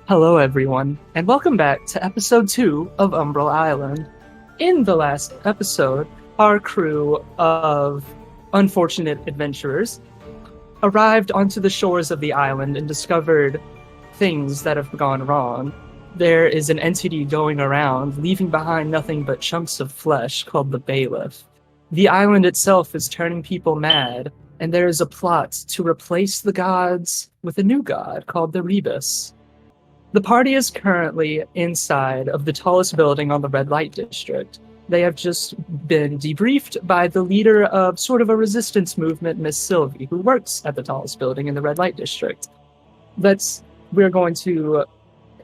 Hello, everyone, and welcome back to episode 2 of Umbral Island. In the last episode, our crew of unfortunate adventurers arrived onto the shores of the island and discovered things that have gone wrong. There is an entity going around, leaving behind nothing but chunks of flesh called the Bailiff. The island itself is turning people mad, and there is a plot to replace the gods with a new god called the Rebus. The party is currently inside of the tallest building on the red light district. They have just been debriefed by the leader of sort of a resistance movement, Miss Sylvie, who works at the tallest building in the red light district. We're going to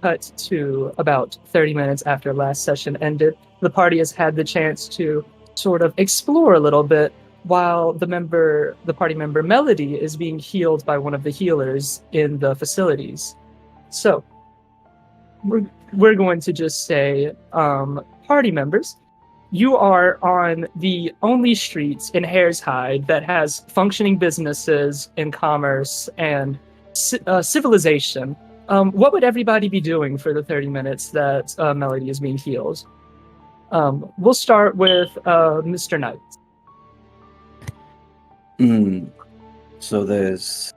cut to about 30 minutes after last session ended. The party has had the chance to sort of explore a little bit while the party member Melody is being healed by one of the healers in the facilities. So, we're going to just say, party members, you are on the only streets in Hare's Hide that has functioning businesses and commerce and civilization. What would everybody be doing for the 30 minutes that Melody is being healed? We'll start with Mr. Knight. So there's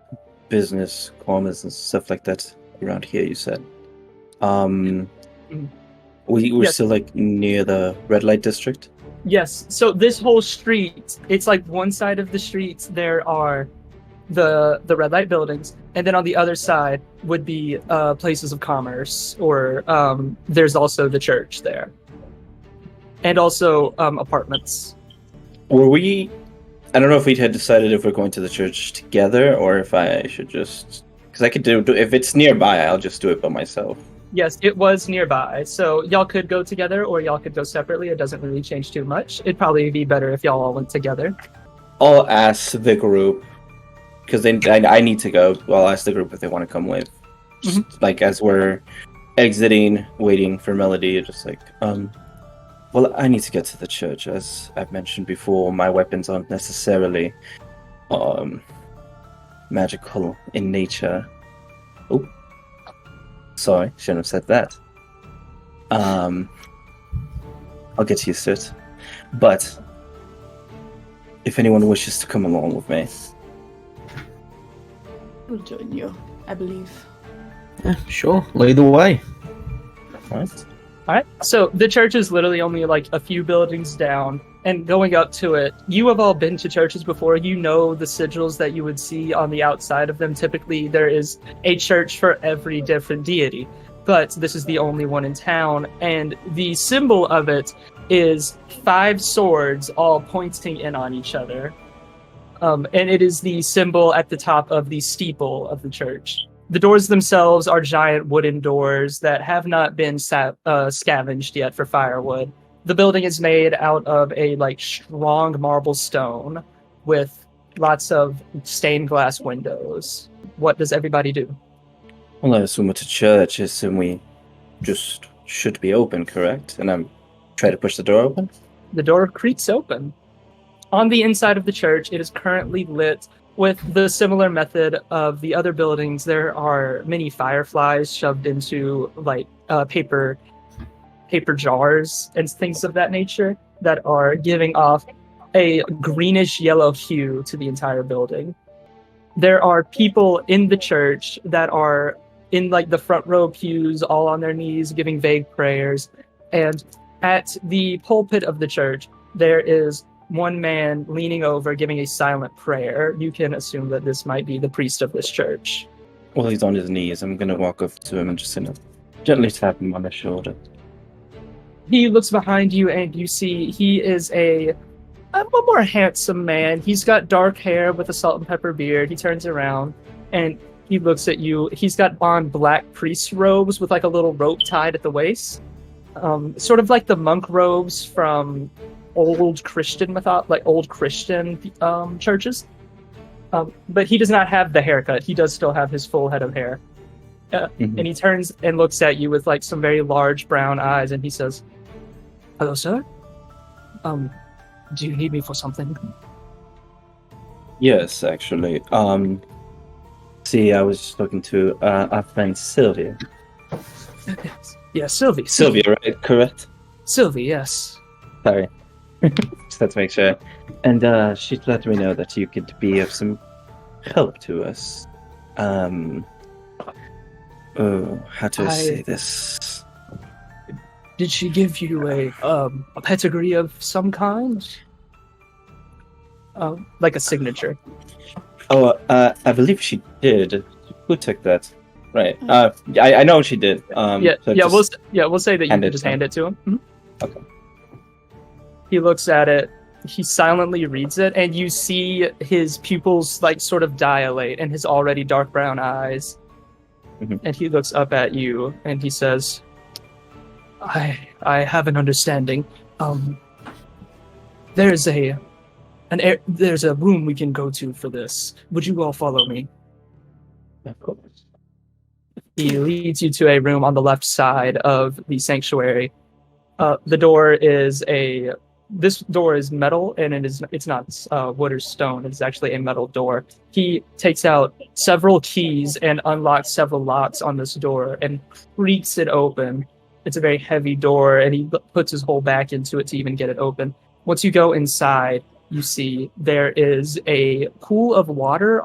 business, commerce, and stuff like that around here, you said. We're Yes. still like near the red light district. Yes, so this whole street, it's like one side of the street there are the red light buildings, and then on the other side would be places of commerce, or there's also the church there. And also apartments. I don't know if we had decided if we're going to the church together or if I should just, because I could do if it's nearby, I'll just do it by myself. Yes, it was nearby, so y'all could go together or y'all could go separately. It doesn't really change too much. It'd probably be better if y'all all went together. I'll ask the group, because I need to go. I'll ask the group if they want to come with. Just, like, as we're exiting, waiting for Melody, just like, well, I need to get to the church. As I've mentioned before, my weapons aren't necessarily magical in nature. Oh, sorry, shouldn't have said that. I'll get used to it. But if anyone wishes to come along with me, We'll join you, I believe. Yeah, sure. Lead the way. right? Alright, so the church is literally only like a few buildings down, and going up to it, you have all been to churches before. You know the sigils that you would see on the outside of them. Typically, there is a church for every different deity, but this is the only one in town, and the symbol of it is 5 swords all pointing in on each other. And it is the symbol at the top of the steeple of the church. The doors themselves are giant wooden doors that have not been scavenged yet for firewood. The building is made out of a strong marble stone with lots of stained glass windows. What does everybody do? Well, I assume it's a church. I assume we just should be open, correct? And I'm trying to push the door open? The door creaks open. On the inside of the church, it is currently lit with the similar method of the other buildings. There are many fireflies shoved into paper jars and things of that nature that are giving off a greenish yellow hue to the entire building. There are people in the church that are in the front row pews, all on their knees, giving vague prayers. And at the pulpit of the church, there is one man leaning over, giving a silent prayer. You can assume that this might be the priest of this church. Well, he's on his knees. I'm going to walk up to him and just gently tap him on the shoulder. He looks behind you, and you see he is a more handsome man. He's got dark hair with a salt and pepper beard. He turns around, and he looks at you. He's got on black priest robes with a little rope tied at the waist. Sort of like the monk robes from old Christian churches. But he does not have the haircut. He does still have his full head of hair. And he turns and looks at you with some very large brown eyes, and he says, "Hello, sir. Do you need me for something?" Yes, actually. See, I was talking to our friend Sylvie. Yeah, Sylvie. Sylvia, right? Correct. Sylvie, yes. Sorry. Just had to make sure. And she let me know that you could be of some help to us. How to say this? Did she give you a pedigree of some kind? Like a signature. Oh, I believe she did. Who took that? Right. I know she did. We'll say that you can just hand it to him. Mhm. Okay. He looks at it. He silently reads it, and you see his pupils like sort of dilate, and his already dark brown eyes. Mhm. And he looks up at you, and he says, "I have an understanding. There's a room we can go to for this. Would you all follow me?" Of course. He leads you to a room on the left side of the sanctuary. This door is metal, and it's not wood or stone. It's actually a metal door. He takes out several keys and unlocks several locks on this door and creaks it open. It's a very heavy door, and he puts his whole back into it to even get it open. Once you go inside, you see there is a pool of water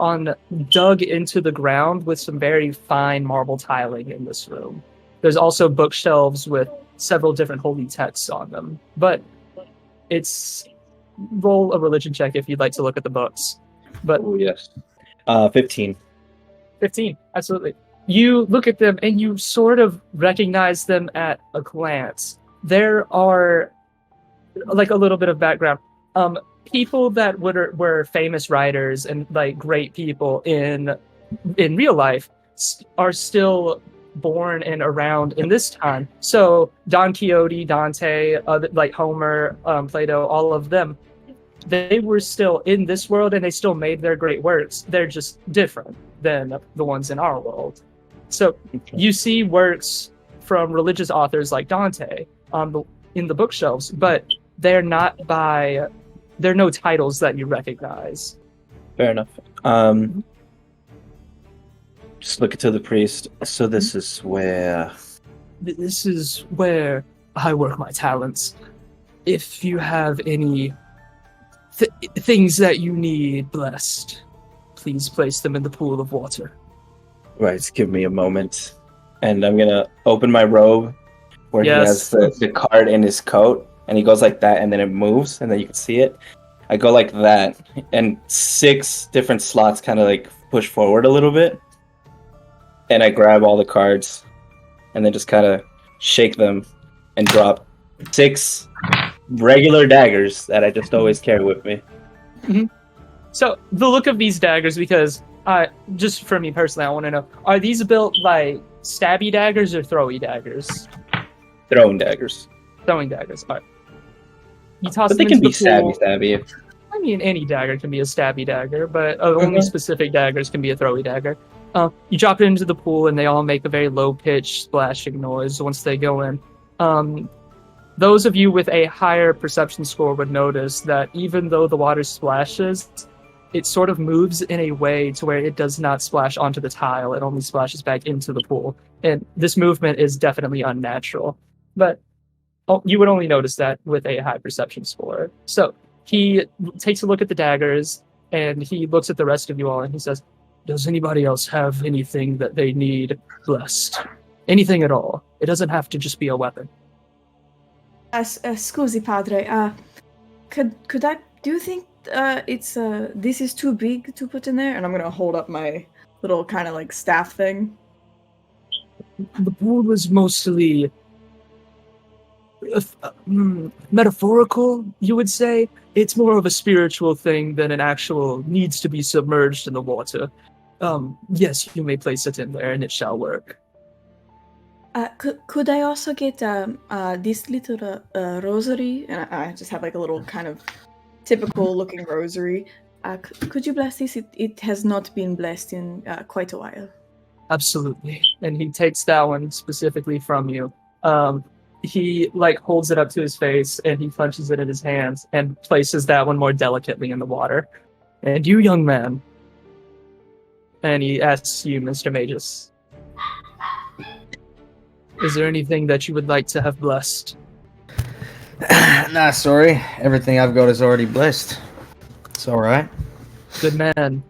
dug into the ground with some very fine marble tiling in this room. There's also bookshelves with several different holy texts on them. But roll a religion check if you'd like to look at the books. But Oh, yes. 15. 15, absolutely. You look at them and you sort of recognize them at a glance. There are, like, a little bit of background. People that were famous writers and like great people in real life are still born and around in this time. So Don Quixote, Dante, like Homer, Plato, all of them, they were still in this world and they still made their great works. They're just different than the ones in our world. So you see works from religious authors like Dante in the bookshelves, but they're no titles that you recognize. Fair enough. Just look to the priest. So this is where I work my talents. If you have any things that you need blessed, please place them in the pool of water. Right, give me a moment. And I'm gonna open my robe where he has the card in his coat, and he goes like that, and then it moves, and then you can see it. I go like that, and 6 different slots kind of like push forward a little bit. And I grab all the cards, and then just kind of shake them and drop 6 regular daggers that I just always carry with me. Mm-hmm. So the look of these daggers, because just for me personally, I want to know, are these built like stabby daggers or throwy daggers? Throwing daggers. Throwing daggers, all right. You toss But them they can into be the pool. stabby. I mean, any dagger can be a stabby dagger, but only specific daggers can be a throwy dagger. You drop it into the pool, and they all make a very low-pitched splashing noise once they go in. Those of you with a higher perception score would notice that even though the water splashes, it sort of moves in a way to where it does not splash onto the tile. It only splashes back into the pool. And this movement is definitely unnatural. But you would only notice that with a high perception score. So he takes a look at the daggers, and he looks at the rest of you all, and he says, "Does anybody else have anything that they need blessed? Anything at all. It doesn't have to just be a weapon." Scusi, padre. Could I? Do you think this is too big to put in there? And I'm gonna hold up my little kind of like staff thing. The pool was mostly metaphorical, you would say. It's more of a spiritual thing than an actual needs to be submerged in the water. Yes, you may place it in there and it shall work. Could I also get this little rosary? And I just have like a little kind of typical looking rosary. Could you bless this? It has not been blessed in quite a while. Absolutely. And he takes that one specifically from you. He holds it up to his face, and he punches it in his hands and places that one more delicately in the water. "And you, young man," and he asks you, Mr. Magus, Is there anything that you would like to have blessed? Nah, sorry. Everything I've got is already blessed. It's alright. Good man.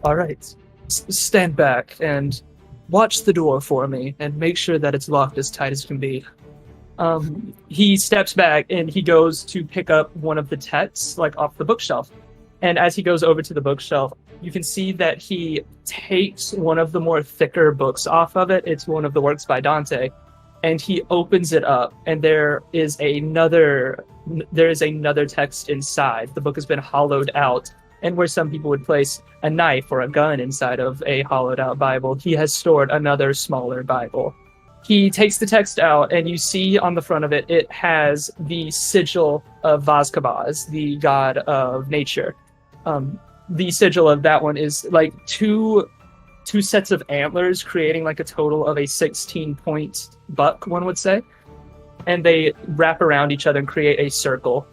All right. Stand back and watch the door for me and make sure that it's locked as tight as can be. He steps back and he goes to pick up one of the texts, like off the bookshelf. And as he goes over to the bookshelf, you can see that he takes one of the more thicker books off of it. It's one of the works by Dante. And he opens it up, and there is another text inside. The book has been hollowed out, and where some people would place a knife or a gun inside of a hollowed out Bible, he has stored another smaller Bible. He takes the text out, and you see on the front of it, it has the sigil of Vazkabaz, the god of nature. The sigil of that one is like two sets of antlers, creating like a total of a 16-point buck, one would say. And they wrap around each other and create a circle.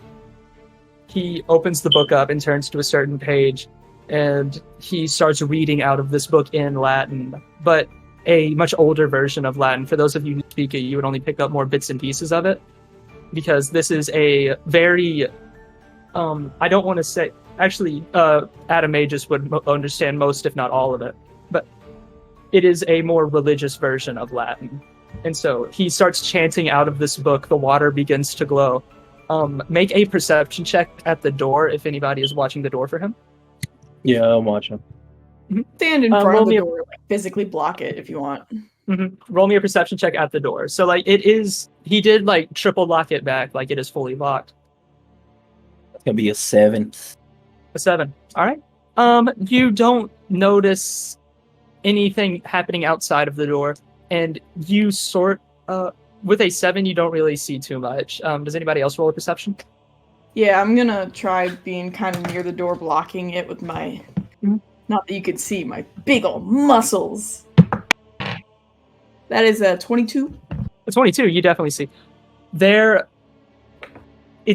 He opens the book up and turns to a certain page, and he starts reading out of this book in Latin, but a much older version of Latin. For those of you who speak it, you would only pick up more bits and pieces of it, because this is a very, I don't want to say, actually, Adamagus would understand most, if not all of it, but it is a more religious version of Latin. And so he starts chanting out of this book. The water begins to glow. Make a perception check at the door if anybody is watching the door for him. Yeah, I'm watching. Stand in front roll of me the a- door, like, physically block it if you want. Roll me a perception check at the door. So like it is, he did like triple lock it back, like it is fully locked. It's gonna be a 7. A 7. All right. You don't notice anything happening outside of the door, and you with a 7, you don't really see too much. Does anybody else roll a perception? Yeah, I'm gonna try being kind of near the door, blocking it with my... Not that you can see my big old muscles. That is a 22. A 22, you definitely see. It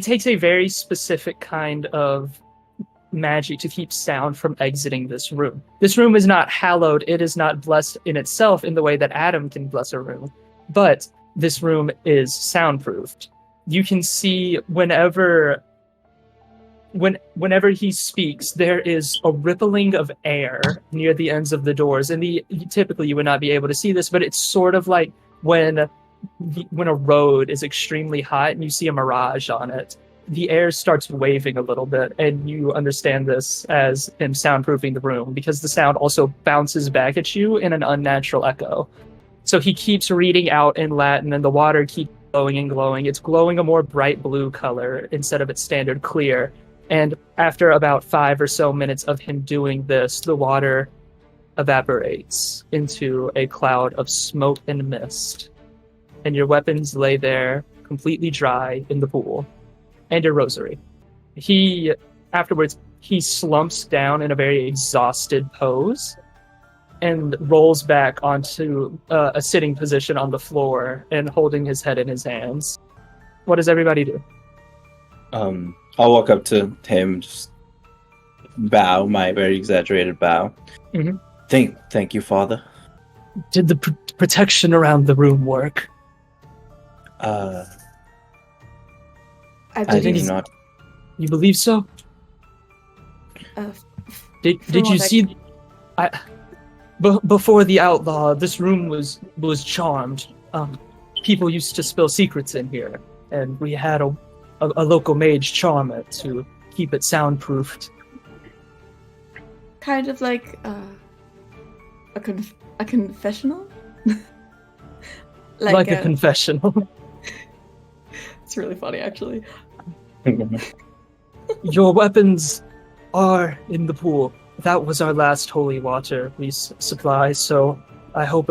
takes a very specific kind of magic to keep sound from exiting this room. This room is not hallowed. It is not blessed in itself in the way that Adam can bless a room. But this room is soundproofed. You can see whenever he speaks, there is a rippling of air near the ends of the doors. And typically you would not be able to see this, but it's sort of like when a road is extremely hot and you see a mirage on it. The air starts waving a little bit, and you understand this as him soundproofing the room, because the sound also bounces back at you in an unnatural echo. So he keeps reading out in Latin, and the water keeps glowing and glowing. It's glowing a more bright blue color instead of its standard clear. And after about 5 or so minutes of him doing this, the water evaporates into a cloud of smoke and mist. And your weapons lay there completely dry in the pool. And your rosary. Afterwards, he slumps down in a very exhausted pose and rolls back onto a sitting position on the floor and holding his head in his hands. What does everybody do? I'll walk up to him, just bow, my very exaggerated bow. Mhm. Thank you, Father. Did the protection around the room work? I I believe did not. You believe so? Did you what see? Before the outlaw, this room was charmed. People used to spill secrets in here, and we had a local mage charm it to keep it soundproofed. kind of like a confessional. Like a confessional. It's really funny, actually. Your weapons are in the pool. That was our last holy water we supply, so I hope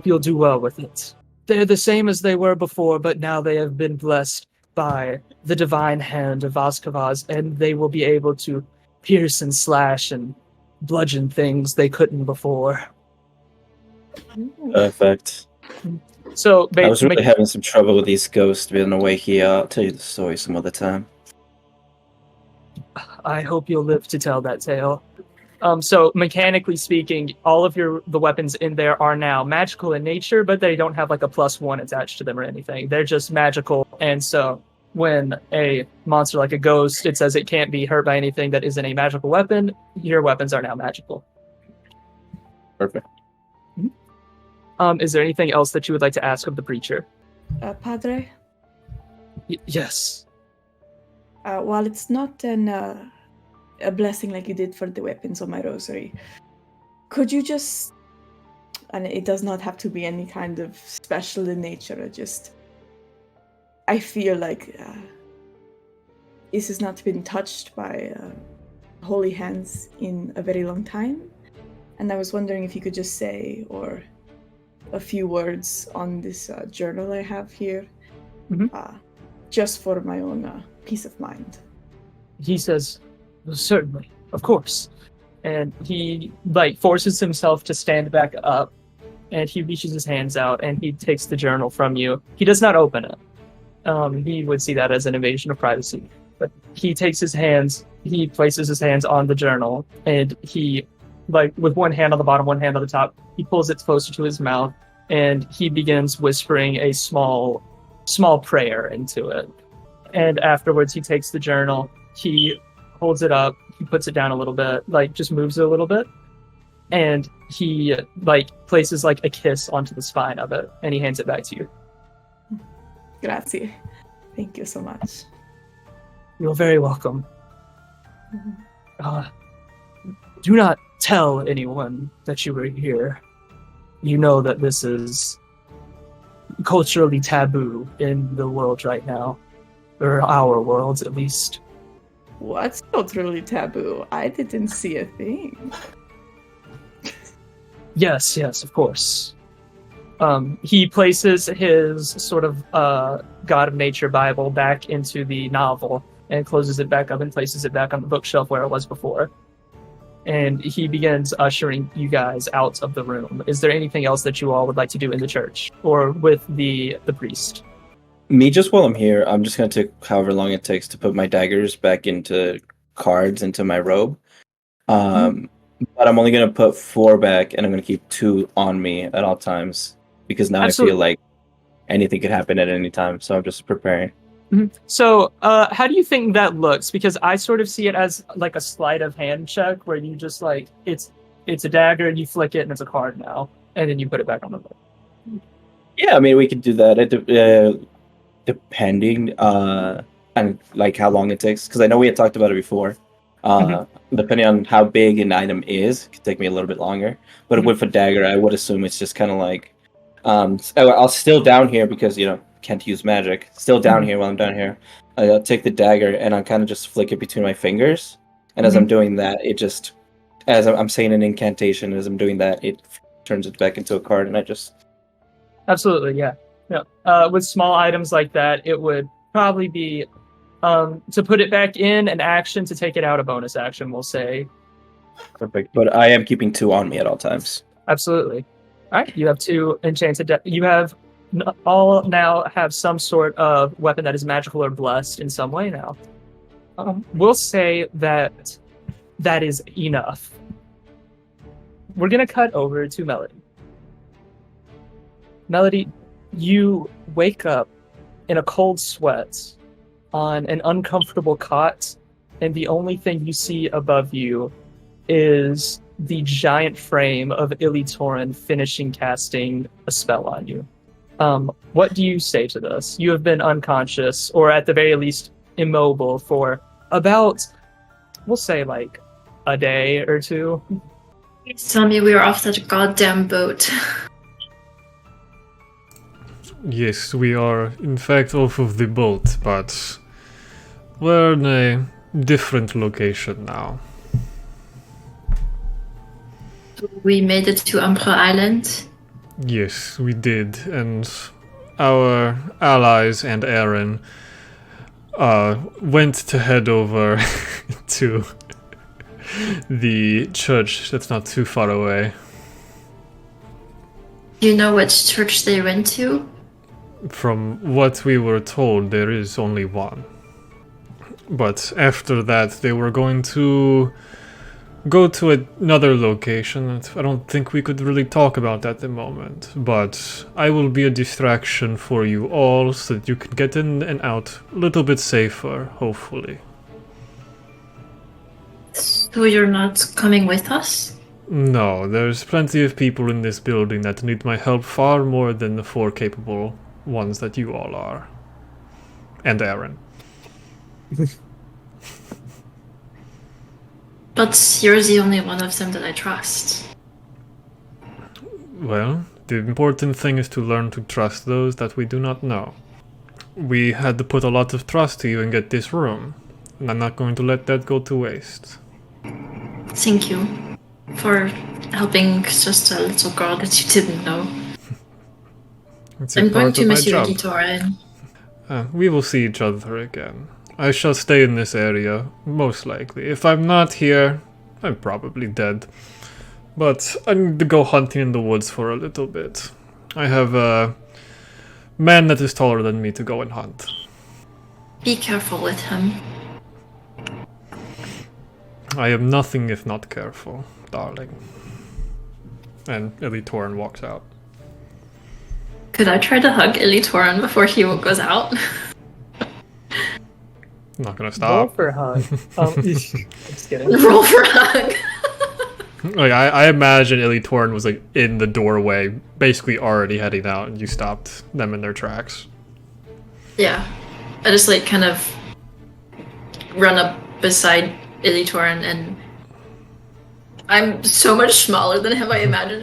you'll do well with it. They're the same as they were before, but now they have been blessed by the divine hand of Vazkavaz, and they will be able to pierce and slash and bludgeon things they couldn't before. Perfect. So I was really having some trouble with these ghosts being awake here. I'll tell you the story some other time. I hope you'll live to tell that tale. So mechanically speaking, all of the weapons in there are now magical in nature, but they don't have like a +1 attached to them or anything. They're just magical, and so when a monster like a ghost, it says it can't be hurt by anything that isn't a magical weapon, your weapons are now magical. Perfect. Is there anything else that you would like to ask of the preacher? Padre? Yes. While it's not a blessing like you did for the weapons on my rosary, could you just, and it does not have to be any kind of special in nature, I feel like this has not been touched by holy hands in a very long time, and I was wondering if you could just say or a few words on this journal I have here, just for my own peace of mind. He says, certainly, of course. And he forces himself to stand back up, and he reaches his hands out and he takes the journal from you. He does not open it. He would see that as an invasion of privacy. But he takes his hands, he places his hands on the journal, and he, with one hand on the bottom, one hand on the top, he pulls it closer to his mouth, and he begins whispering a small prayer into it. And afterwards, he takes the journal, he holds it up, he puts it down a little bit, just moves it a little bit, and he, places, a kiss onto the spine of it, and he hands it back to you. Grazie. Thank you so much. You're very welcome. Do not tell anyone that you were here. You know that this is culturally taboo in the world right now. Or our worlds, at least. What's culturally taboo? I didn't see a thing. Yes, of course. He places his sort of God of Nature Bible back into the novel and closes it back up and places it back on the bookshelf where it was before. And he begins ushering you guys out of the room. Is there anything else that you all would like to do in the church or with the priest? Me, just while I'm here, I'm just going to take however long it takes to put my daggers back into cards into my robe. But I'm only going to put 4 back, and I'm going to keep 2 on me at all times. Because now Absolutely. I feel like anything could happen at any time, so I'm just preparing. So, how do you think that looks? Because I sort of see it as a sleight of hand check, where you just it's a dagger, and you flick it, and it's a card now, and then you put it back on the board. Yeah, I mean, we could do that. Depending on how long it takes, because I know we had talked about it before. Depending on how big an item is, it could take me a little bit longer. But with a dagger, I would assume it's just kind of I'll still down here because can't use magic. Still down here while I'm down here. I'll take the dagger and I'll kind of just flick it between my fingers. And as I'm doing that, it just, as I'm saying an incantation, as I'm doing that, it turns it back into a card, and I just. Absolutely, yeah. With small items like that, it would probably be to put it back in an action, to take it out a bonus action, we'll say. Perfect. But I am keeping 2 on me at all times. Absolutely. All right, you have 2 enchanted. You have all now have some sort of weapon that is magical or blessed in some way now. We'll say that is enough. We're gonna cut over to Melody. Melody, you wake up in a cold sweat on an uncomfortable cot, and the only thing you see above you is the giant frame of Ilitorin finishing casting a spell on you. What do you say to this? You have been unconscious, or at the very least immobile, for about, we'll say, a day or 2. Please tell me we are off that goddamn boat. Yes, we are in fact off of the boat, but we're in a different location now. We made it to Umbral Island? Yes, we did, and our allies and Aaron went to head over to the church that's not too far away. Do you know which church they went to? From what we were told, there is only one. But after that, they were going to go to another location. I don't think we could really talk about that at the moment, but I will be a distraction for you all so that you can get in and out a little bit safer, hopefully. So you're not coming with us? No, there's plenty of people in this building that need my help far more than the 4 capable ones that you all are. And Aaron. But you're the only one of them that I trust. Well, the important thing is to learn to trust those that we do not know. We had to put a lot of trust to you and get this room, and I'm not going to let that go to waste. Thank you for helping just a little girl that you didn't know. It's a I'm going part to of my miss you, job. Victorian. We will see each other again. I shall stay in this area, most likely. If I'm not here, I'm probably dead. But I need to go hunting in the woods for a little bit. I have a man that is taller than me to go and hunt. Be careful with him. I am nothing if not careful, darling. And Ilitorin walks out. Could I try to hug Ilitorin before he goes out? Not gonna Roll stop. for a hug. Just kidding. Roll for a hug. Like I imagine Ilitorin was like in the doorway, basically already heading out, and you stopped them in their tracks. Yeah. I just like kind of run up beside Ilitorin, and I'm so much smaller than him, I imagine,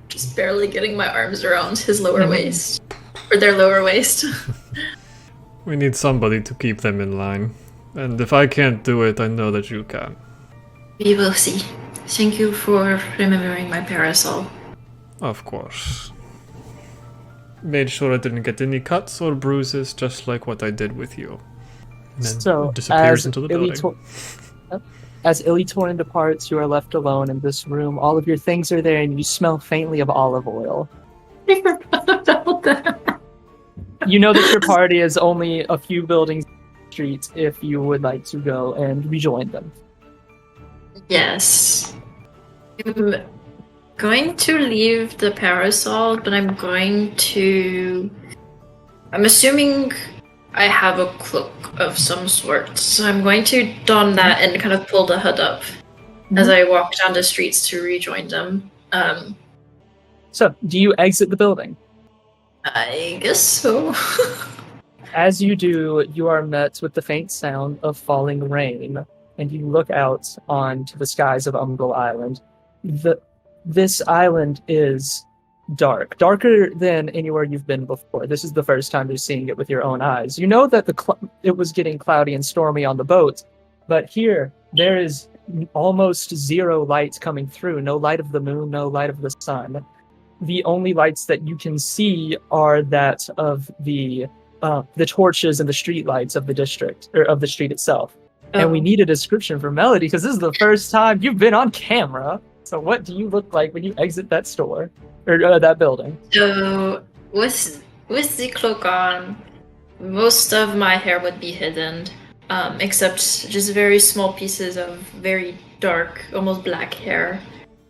just barely getting my arms around his lower waist. Or their lower waist. We need somebody to keep them in line. And if I can't do it, I know that you can. We will see. Thank you for remembering my parasol. Of course. Made sure I didn't get any cuts or bruises, just like what I did with you. And then So, disappears as into the building. As Ilitorin departs, you are left alone in this room. All of your things are there, and you smell faintly of olive oil. I forgot about that. You know that your party is only a few buildings streets if you would like to go and rejoin them. Yes. I'm going to leave the parasol, but I'm assuming I have a cloak of some sort, so I'm going to don that and kind of pull the hood up as I walk down the streets to rejoin them. So, do you exit the building? I guess so. As you do, you are met with the faint sound of falling rain, and you look out onto the skies of Umbral Island. This island is dark, darker than anywhere you've been before. This is the first time you're seeing it with your own eyes. You know that it was getting cloudy and stormy on the boat, but here there is almost zero light coming through. No light of the moon, no light of the sun. The only lights that you can see are that of the torches and the street lights of the district, or of the street itself. And we need a description for Melody, because this is the first time you've been on camera. So what do you look like when you exit that store, or that building? So, with the cloak on, most of my hair would be hidden, except just very small pieces of very dark, almost black hair.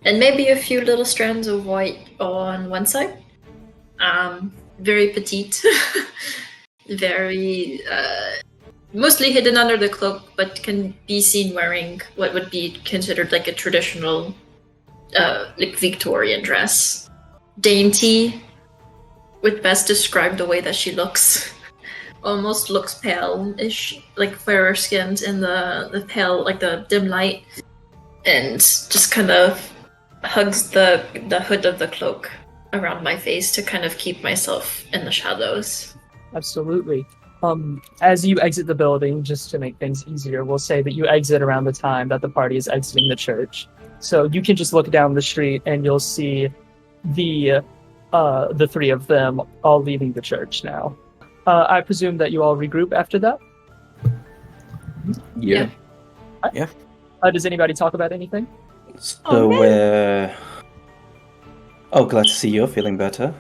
And maybe a few little strands of white on one side. Very petite. Very, mostly hidden under the cloak, but can be seen wearing what would be considered like a traditional, like Victorian dress. Dainty would best describe the way that she looks. Almost looks pale-ish, like fairer skinned in the pale, like the dim light. And just kind of hugs the hood of the cloak around my face to kind of keep myself in the shadows. Absolutely. As you exit the building, just to make things easier, we'll say that you exit around the time that the party is exiting the church. So you can just look down the street and you'll see the three of them all leaving the church now. I presume that you all regroup after that? Yeah. Does anybody talk about anything? So, glad to see you're feeling better.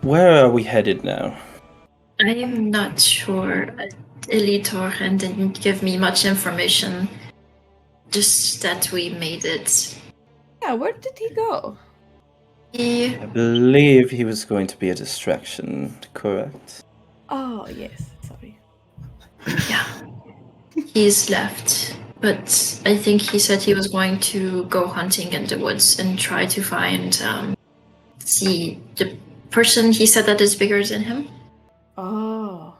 Where are we headed now? I am not sure. Elitorin didn't give me much information. just that we made it. Yeah, where did he go? He, I believe he was going to be a distraction, correct? Oh, yes. Sorry. yeah, he's left. But I think he said he was going to go hunting in the woods and try to find the person he said that is bigger than him. Oh.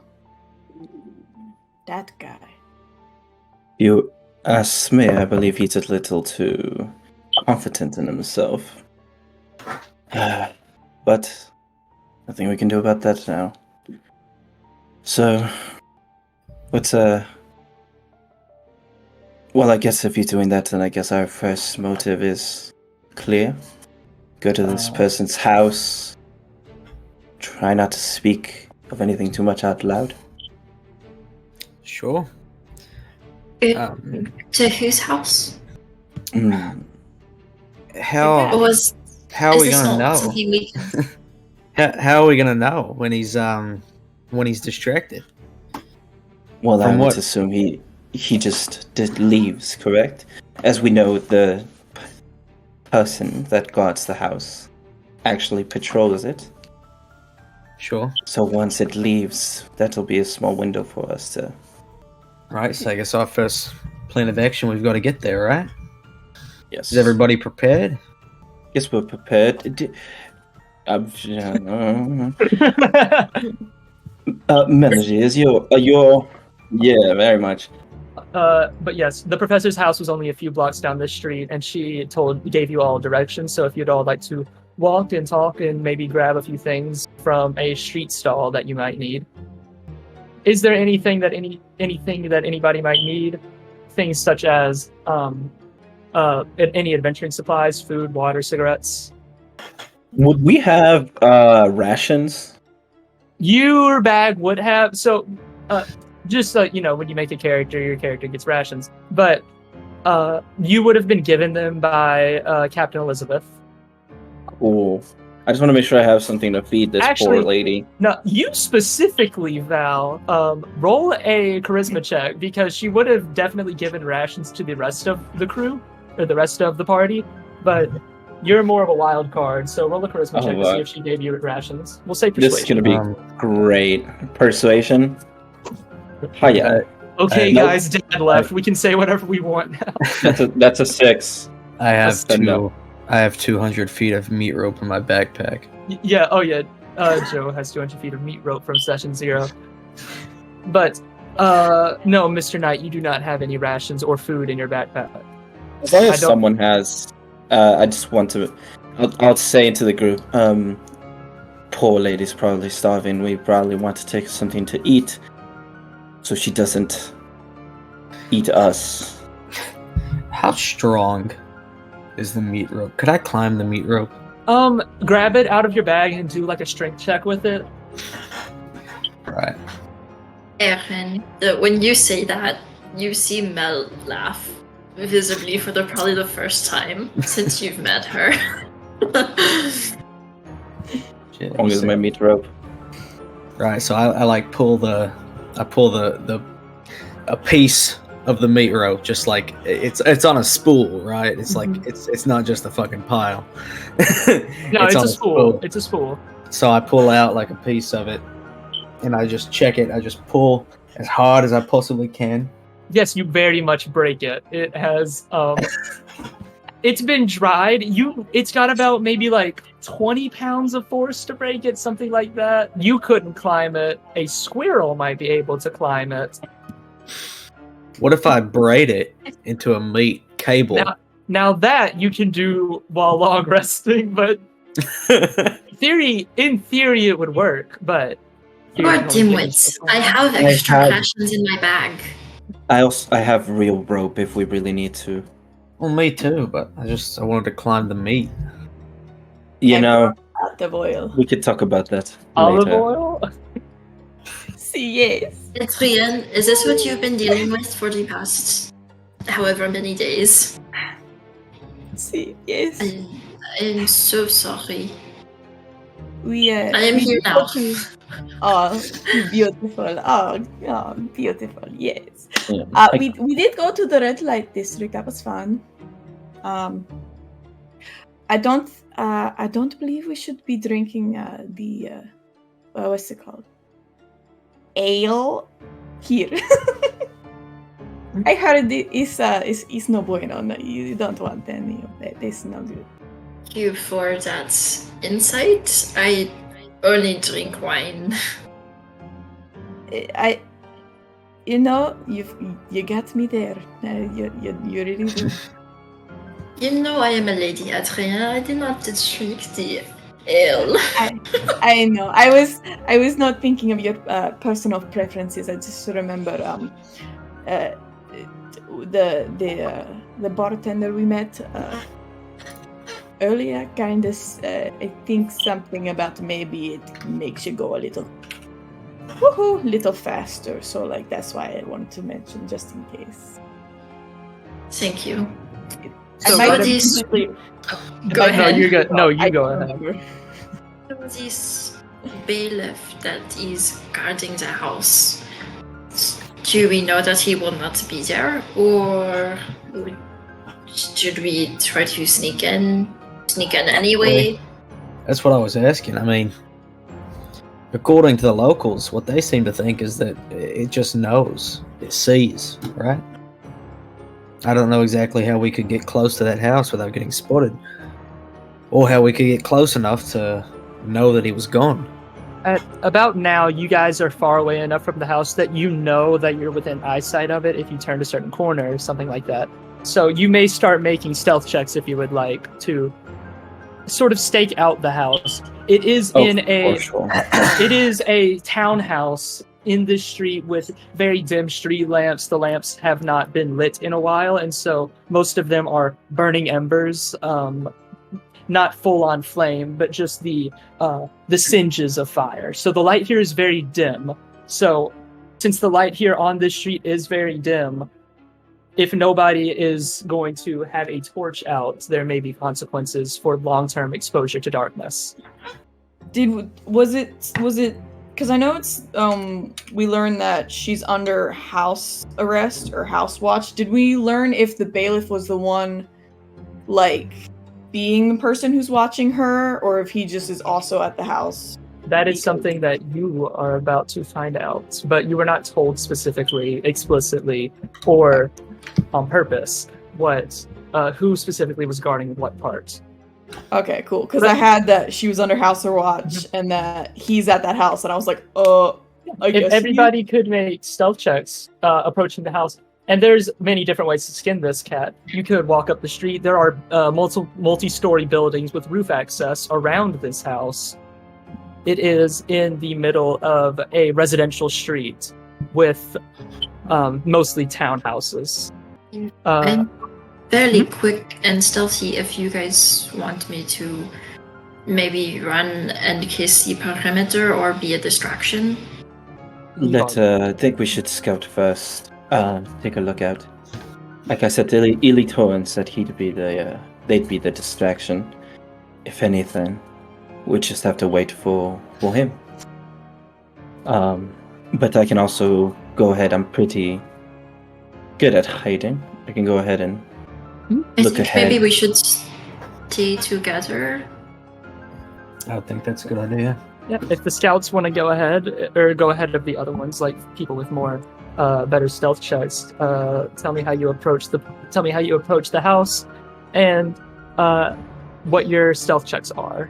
That guy. You ask me, I believe he's a little too confident in himself. But nothing we can do about that now. So, well, I guess if you're doing that, then I guess our first motive is clear. Go to this person's house. Try not to speak of anything too much out loud. Sure. To whose house? How Or was how are is we this gonna not know? something we can How are we gonna know when he's distracted? Well, I From would what? assume he just leaves, correct? As we know, the person that guards the house actually patrols it. Sure. So once it leaves, that'll be a small window for us to... Right. So I guess our first plan of action, we've got to get there, right? Yes. Is everybody prepared? Yes, we're prepared. Melody, is your... Yeah, very much. But yes, the professor's house was only a few blocks down the street, and she gave you all directions. So if you'd all like to walk and talk and maybe grab a few things from a street stall that you might need. Is there anything that anybody might need? Things such as any adventuring supplies, food, water, cigarettes. Would we have rations? Your bag would have just when you make a character, your character gets rations. But you would have been given them by Captain Elizabeth. Cool. I just want to make sure I have something to feed this Actually, poor lady. No, you specifically, Val, roll a charisma check because she would have definitely given rations to the rest of the crew or the rest of the party, but you're more of a wild card, so roll a charisma check to see if she gave you rations. We'll say persuasion. This is going to be great. Persuasion? Oh, yeah. Okay, nope. guys, Dad left. We can say whatever we want now. That's a 6. I have That's two. I have 200 feet of meat rope in my backpack. Yeah, oh yeah. Joe has 200 feet of meat rope from session 0. But, no, Mr. Knight, you do not have any rations or food in your backpack. As long as someone has, I just want to, I'll say to the group, poor lady's probably starving. We probably want to take her something to eat so she doesn't eat us. How strong is the meat rope? Could I climb the meat rope? Grab it out of your bag and do like a strength check with it. Right. Aaron, when you say that, you see Mel laugh visibly for probably the first time since you've met her. As long as my meat rope. Right, so I like pull a piece of the meat rope, just like it's on a spool, right? It's like it's not just a fucking pile. No, it's a spool. It's a spool. So I pull out like a piece of it, and I just check it. I just pull as hard as I possibly can. Yes, you very much break it. It has it's been dried. It's got about maybe like 20 pounds of force to break it, something like that. You couldn't climb it. A squirrel might be able to climb it. What if I braid it into a meat cable? Now that you can do while long resting, but in theory it would work, but You are dimwits. I have extra rations in my bag. I have real rope if we really need to. Well, me too, but I wanted to climb the meat. You know, Olive oil. we could talk about that olive later. oil. See, yes. Adrien, is this what you've been dealing with for the past however many days? See, yes. I'm so sorry. I am here now. Oh, beautiful. Oh, beautiful. Yes. Yeah. We did go to the red light district. That was fun. I don't believe we should be drinking the what's it called? Ale here. I heard it is no bueno. No, you don't want any of that. It's no good. Thank you for that insight. I only drink wine. You got me there. You really do. You know I am a lady, Adrien. I did not drink the ale. I know. I was not thinking of your personal preferences. I just remember the bartender we met earlier kind of I think something about maybe it makes you go a little faster. So like that's why I wanted to mention just in case. Thank you. So I what might is- Go ahead. No, you're good. No, you go ahead. This bailiff that is guarding the house. Do we know that he will not be there, or should we try to sneak in anyway? That's what I was asking. I mean, according to the locals, what they seem to think is that it just knows, it sees, right? I don't know exactly how we could get close to that house without getting spotted, or how we could get close enough to know that he was gone. At about now, you guys are far away enough from the house that you know that you're within eyesight of it if you turn a certain corner or something like that. So you may start making stealth checks if you would like to sort of stake out the house. It is it is a townhouse in this street with very dim street lamps. The lamps have not been lit in a while, and so most of them are burning embers. Not full on flame, but just the singes of fire. So the light here is very dim. So since the light here on this street is very dim, if nobody is going to have a torch out, there may be consequences for long-term exposure to darkness. Was it because I know it's we learned that she's under house arrest or house watch. Did we learn if the bailiff was the one like being the person who's watching her, or if he just is also at the house? That is something that you are about to find out, but you were not told specifically, explicitly, or on purpose who specifically was guarding what part. Okay, cool. Because I had that she was under house watch and that he's at that house, and I was like, I guess if everybody could make stealth checks approaching the house. And there's many different ways to skin this cat. You could walk up the street. There are multi-story buildings with roof access around this house. It is in the middle of a residential street with mostly townhouses. And fairly quick and stealthy if you guys want me to maybe run and kiss the perimeter or be a distraction. I think we should scout first. Take a look out. Like I said, Ilitoan said they'd be the distraction. If anything, we'd just have to wait for him. But I can also go ahead. I'm pretty good at hiding. I can go ahead and look ahead. Maybe we should stay together. I think that's a good idea. Yeah, if the scouts want to go ahead of the other ones, like people with more better stealth checks, tell me how you approach the house, and what your stealth checks are.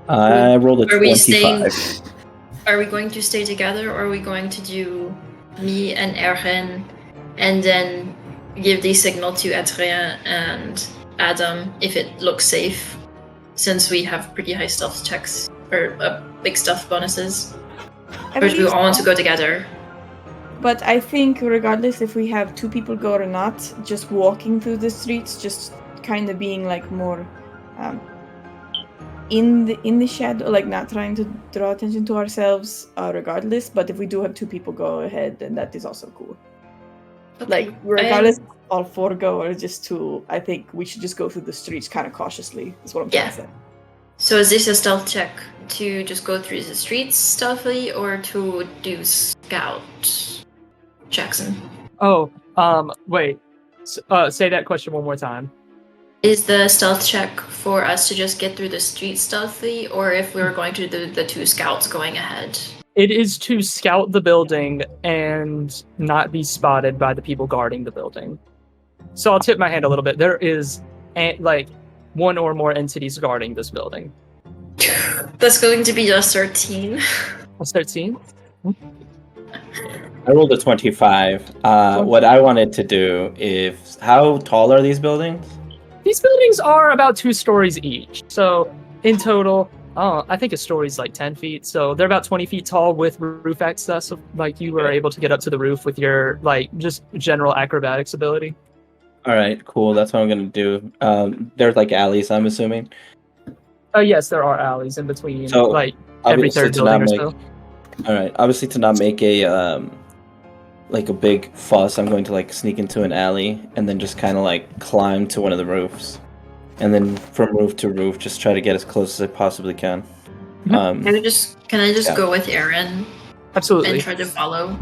I rolled a 25. Are we going to stay together, or are we going to do me and Erhen, and then give the signal to Adrien and Adam if it looks safe, since we have pretty high stealth checks or big stealth bonuses? Or do we all want to go together? But I think regardless if we have two people go or not, just walking through the streets, just kind of being like more in the shadow, like not trying to draw attention to ourselves regardless. But if we do have two people go ahead, then that is also cool. Okay. Like regardless, all four go or just two, I think we should just go through the streets kind of cautiously, is what I'm trying to say. So is this a stealth check to just go through the streets stealthily or to do scout Jackson? Oh, wait. Say that question one more time. Is the stealth check for us to just get through the streets stealthily, or if we were going to do the two scouts going ahead? It is to scout the building and not be spotted by the people guarding the building. So I'll tip my hand a little bit. There is like one or more entities guarding this building. That's going to be a 13. A 13? I rolled a 25. What I wanted to do is, how tall are these buildings? These buildings are about 2 stories each. So in total, I think a story's like 10 feet. So they're about 20 feet tall with roof access. So, like, you were able to get up to the roof with your like just general acrobatics ability. All right, cool. That's what I'm gonna do. There's like alleys, I'm assuming. Yes, there are alleys in between, So, like every obviously third to building or not so. All right. Obviously, to not make a like a big fuss, I'm going to like sneak into an alley and then just kind of like climb to one of the roofs, and then from roof to roof, just try to get as close as I possibly can. Mhm. Can I just Yeah. go with Aaron Absolutely. and try to follow?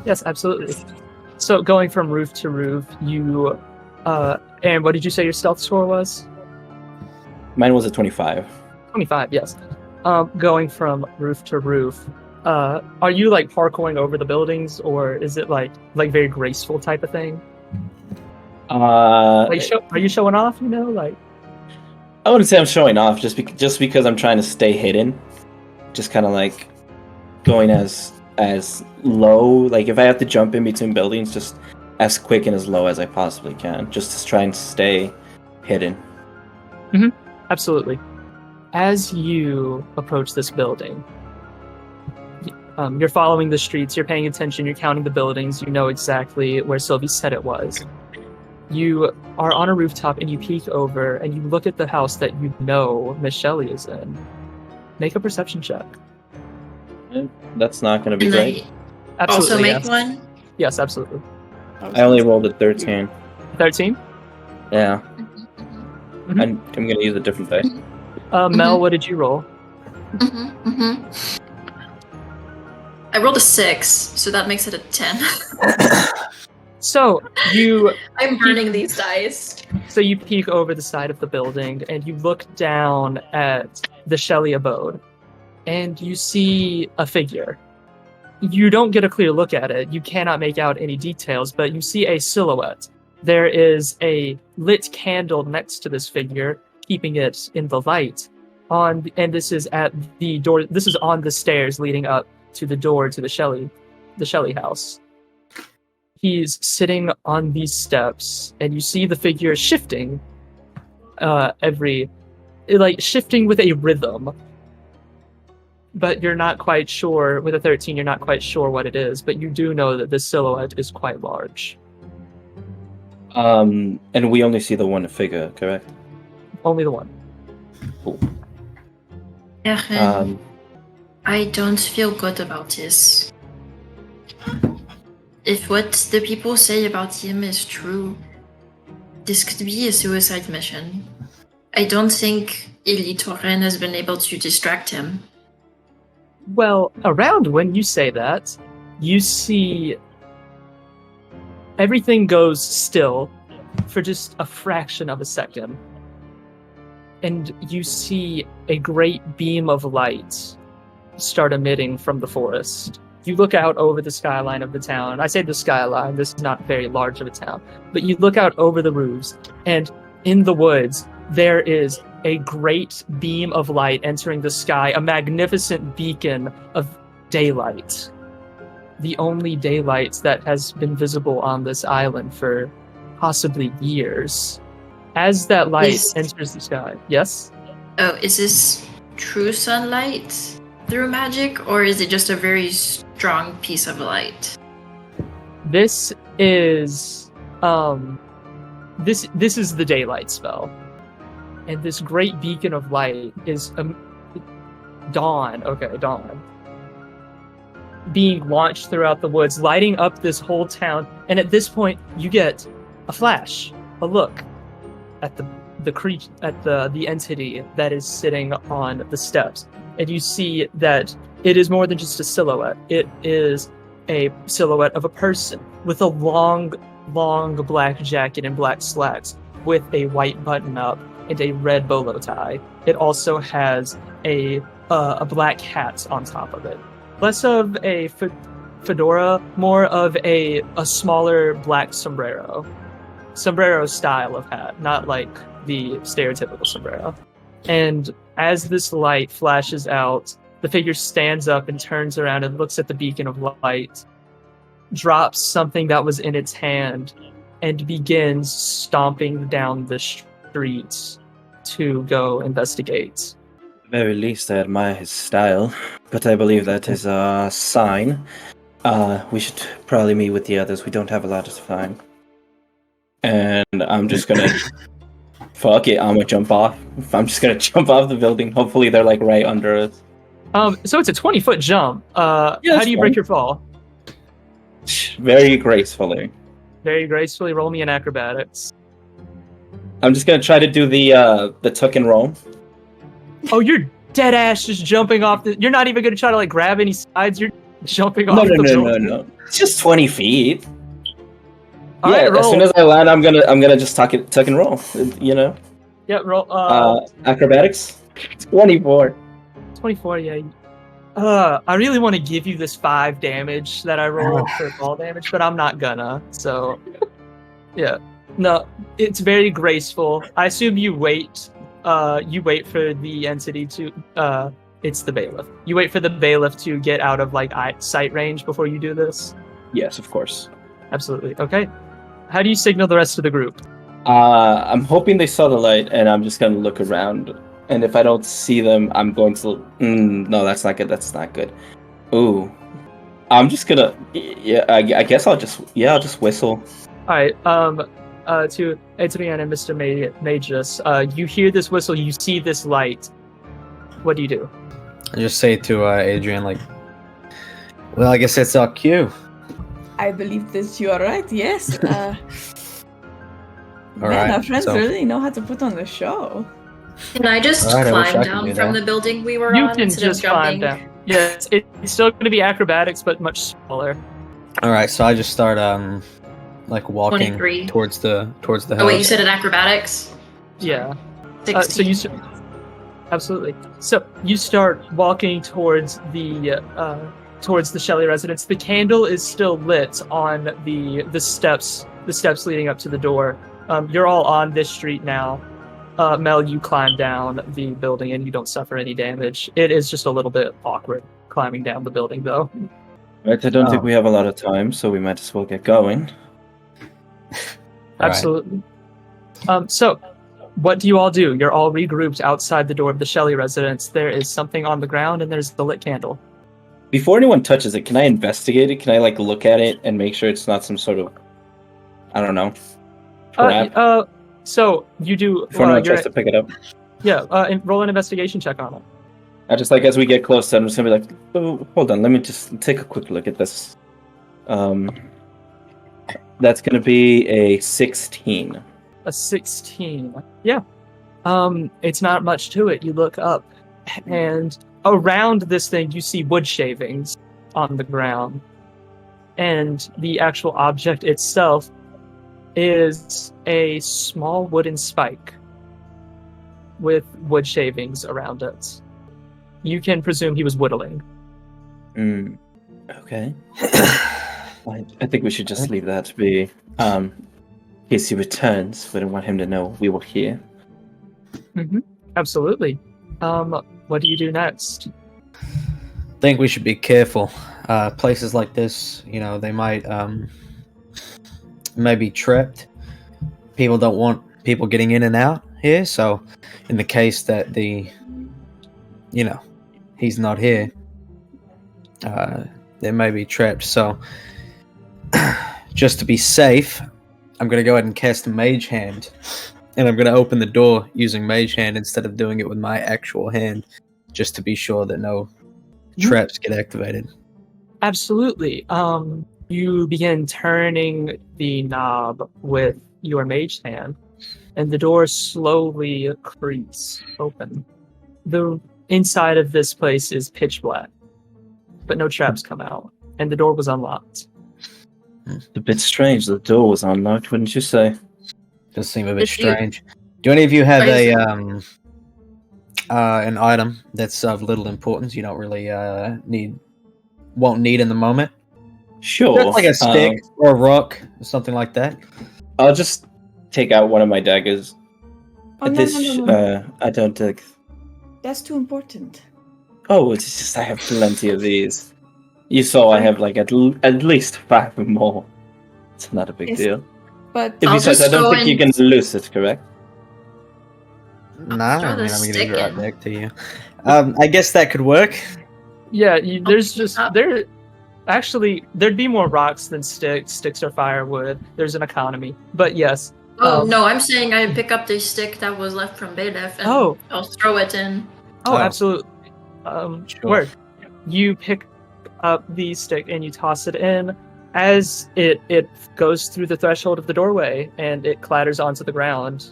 Yes, absolutely. So going from roof to roof, you and what did you say your stealth score was? Mine was a 25. 25, yes. Going from roof to roof, are you like parkouring over the buildings, or is it like very graceful type of thing? Like, are you showing off? You know, like I wouldn't say I'm showing off, just because I'm trying to stay hidden. Just kind of like going as low. Like if I have to jump in between buildings, just as quick and as low as I possibly can, just to try and stay hidden. absolutely. As you approach this building, you're following the streets. You're paying attention. You're counting the buildings. You know exactly where Sylvie said it was. You are on a rooftop and you peek over and you look at the house that you know Miss Shelly is in. Make a perception check. That's not going to be And great. I also Absolutely, make yes. one? Yes, absolutely. I only rolled a 13. 13? Yeah, Mhm. I'm going to use a different dice. Mel, what did you roll? I rolled a 6, so that makes it a 10. So you I'm burning these dice. peek over the side of the building and you look down at the Shelley abode and you see a figure. You don't get a clear look at it. You cannot make out any details, but you see a silhouette. There is a lit candle next to this figure, keeping it in the light. And this is at the door. This is on the stairs leading up to the door to the Shelley house. He's sitting on these steps, and you see the figure shifting, shifting with a rhythm. But you're not quite sure. With a 13, you're not quite sure what it is, but you do know that this silhouette is quite large. And we only see the one figure, correct? Only the one. Cool. Aaron, I don't feel good about this. If what the people say about him is true, this could be a suicide mission. I don't think Eli Torren has been able to distract him. Well, around when you say that, you see everything goes still for just a fraction of a second. And you see a great beam of light start emitting from the forest. You look out over the skyline of the town. I say the skyline, this is not very large of a town. But you look out over the roofs, and in the woods, there is a great beam of light entering the sky, a magnificent beacon of daylight. The only daylight that has been visible on this island for possibly years. As that light enters the sky, yes? Oh, is this true sunlight through magic, or is it just a very strong piece of light? This is this is the daylight spell. And this great beacon of light is dawn, being launched throughout the woods, lighting up this whole town. And at this point, you get a flash, a look at the the entity that is sitting on the steps, and you see that it is more than just a silhouette. It is a silhouette of a person with a long black jacket and black slacks with a white button-up and a red bolo tie. It also has a black hat on top of it. Less of a fedora, more of a smaller black sombrero style of hat, not like the stereotypical sombrero. And as this light flashes out, the figure stands up and turns around and looks at the beacon of light, drops something that was in its hand, and begins stomping down the streets to go investigate. At the very least, I admire his style, but I believe that is a sign. We should probably meet with the others. We don't have a lot of time. And I'm just gonna... fuck it, I'm gonna jump off. I'm just gonna jump off the building. Hopefully they're like right under us. So it's a 20-foot jump. How do you break your fall? Very gracefully. Very gracefully. Roll me in acrobatics. I'm just gonna try to do the tuck and roll. Oh, you're dead ass just jumping off the... You're not even gonna try to like grab any sides. You're jumping off the building. No. It's just 20 feet. All yeah, right, roll. As soon as I land, I'm gonna just tuck and roll. You know. Yeah, roll. Acrobatics. 24. 24. Yeah. I really want to give you this 5 damage that I rolled for fall damage, but I'm not gonna. So, yeah. No, it's very graceful. I assume you wait. You wait for the entity to. It's the bailiff. You wait for the bailiff to get out of like sight range before you do this. Yes, of course. Absolutely. Okay. How do you signal the rest of the group? I'm hoping they saw the light, and I'm just gonna look around. And if I don't see them, I'm going to... no, that's not good. That's not good. Ooh. I'm just gonna... Yeah, I guess I'll just whistle. Alright, to Adrian and Mr. Magus, you hear this whistle, you see this light. What do you do? I just say to Adrian, like, well, I guess that's our cue. I believe that you are right, yes. All Man, right, our friends so- really know how to put on the show. Can I just Alright, I wish I climb could down do from that. the building we were You on can instead of just climb jumping? down. Yeah, it's still going to be acrobatics, but much smaller. All right, so I just start like walking 23. towards the house. Oh wait, you said in acrobatics? Yeah. 16. So you absolutely. So you start walking towards the Shelly residence. The candle is still lit on the steps leading up to the door. You're all on this street now. Mel, you climb down the building and you don't suffer any damage. It is just a little bit awkward climbing down the building, though. Right, I don't Oh. think we have a lot of time, so we might as well get going. Alright. Absolutely. So, what do you all do? You're all regrouped outside the door of the Shelly residence. There is something on the ground, and there's the lit candle. Before anyone touches it, can I investigate it? Can I like look at it and make sure it's not some sort of... I don't know. Trap? So you do. Before anyone you're- tries to pick it up. Yeah. Roll an investigation check on it. I just like, as we get closer, I'm just gonna be like, oh, hold on, let me just take a quick look at this. That's gonna be a 16. A 16. Yeah. It's not much to it. You look up, and around this thing, you see wood shavings on the ground, and the actual object itself is a small wooden spike with wood shavings around it. You can presume he was whittling. Okay. I think we should just leave that to be. In case he returns, we don't want him to know we were here. Absolutely. What do you do next? I think we should be careful. Places like this, you know, they might be trapped. People don't want people getting in and out here, so in the case that he's not here, they may be trapped. So just to be safe, I'm going to go ahead and cast a Mage Hand, and I'm going to open the door using Mage Hand instead of doing it with my actual hand, just to be sure that no traps get activated. Absolutely. You begin turning the knob with your mage hand, and the door slowly creaks open. The inside of this place is pitch black, but no traps come out, and the door was unlocked. It's a bit strange. The door was unlocked, wouldn't you say? Does seem a bit If you- strange. Do any of you have Crazy. an item that's of little importance you don't really won't need in the moment? Sure. Just like a stick or a rock or something like that. I'll just take out one of my daggers. Oh, no, This, no, no, no. I don't think. That's too important. Oh, it's just I have plenty of these. You saw I have like at least 5 more. It's not a big Yes. deal. But Besides, just I don't go think you and- can lose it, correct? Nah, throw I the mean, I'm gonna stick give it right in. back to you. I guess that could work. Yeah, there's Oh, just up. there. Actually, there'd be more rocks than sticks. Sticks are firewood. There's an economy, but yes. Oh Um, no, I'm saying I pick up the stick that was left from Bailiff and Oh. I'll throw it in. Oh, Oh. absolutely. Sure. Word. You pick up the stick and you toss it in. As it goes through the threshold of the doorway and it clatters onto the ground.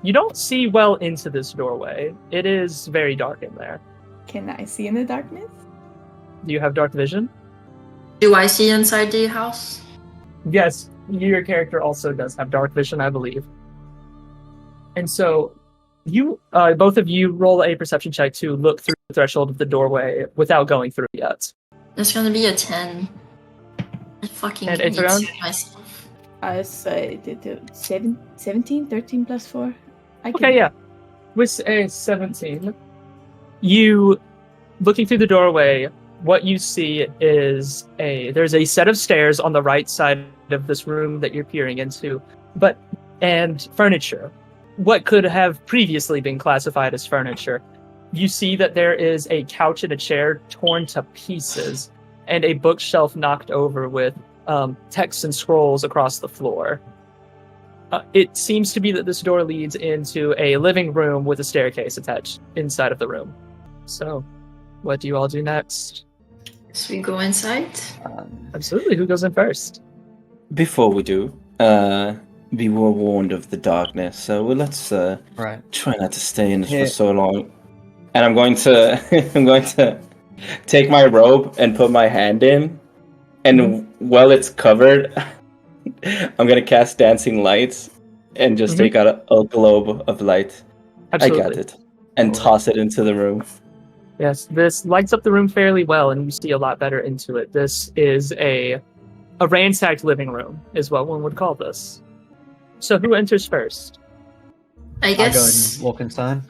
You don't see well into this doorway. It is very dark in there. can I see in the darkness? Do you have dark vision? Do I see inside the house? Yes, your character also does have dark vision, I believe. And so, you, both of you, roll a perception check to look through the threshold of the doorway without going through yet. It's gonna be a 10. I fucking And need it's around? to myself. I say 17, 13 plus 4. I can, Okay, yeah. With a 17, you, looking through the doorway, what you see is there's a set of stairs on the right side of this room that you're peering into, and furniture. What could have previously been classified as furniture. You see that there is a couch and a chair torn to pieces, and a bookshelf knocked over with texts and scrolls across the floor. It seems to be that this door leads into a living room with a staircase attached inside of the room. So, what do you all do next? So we go inside. Absolutely, who goes in first? Before we do, we were warned of the darkness, so let's Right. try not to stay in this Yeah. for so long. And I'm going to I'm going to take my robe and put my hand in, and while it's covered, I'm gonna cast dancing lights and just Mhm. take out a globe of light. Absolutely. I got it, and toss it into the room. Yes, this lights up the room fairly well, and you see a lot better into it. This is a ransacked living room, is what one would call this. So, who enters first? I I'll go ahead guess. and walk inside.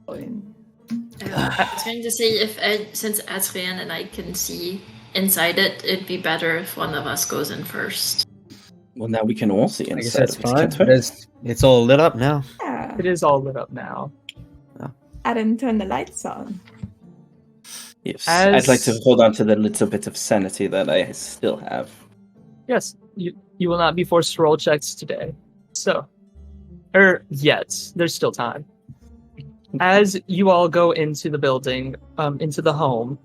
I was going to say since Adrien and I can see inside it, it'd be better if one of us goes in first. Well, now we can all see I guess inside. that's of it, fine. can't we? It's all lit up now. Yeah. It is all lit up now. I didn't turn the lights on. Yes, As- I'd like to hold on to the little bit of sanity that I still have. Yes, you will not be forced to roll checks today. So, yet. There's still time. As you all go into the building, into the home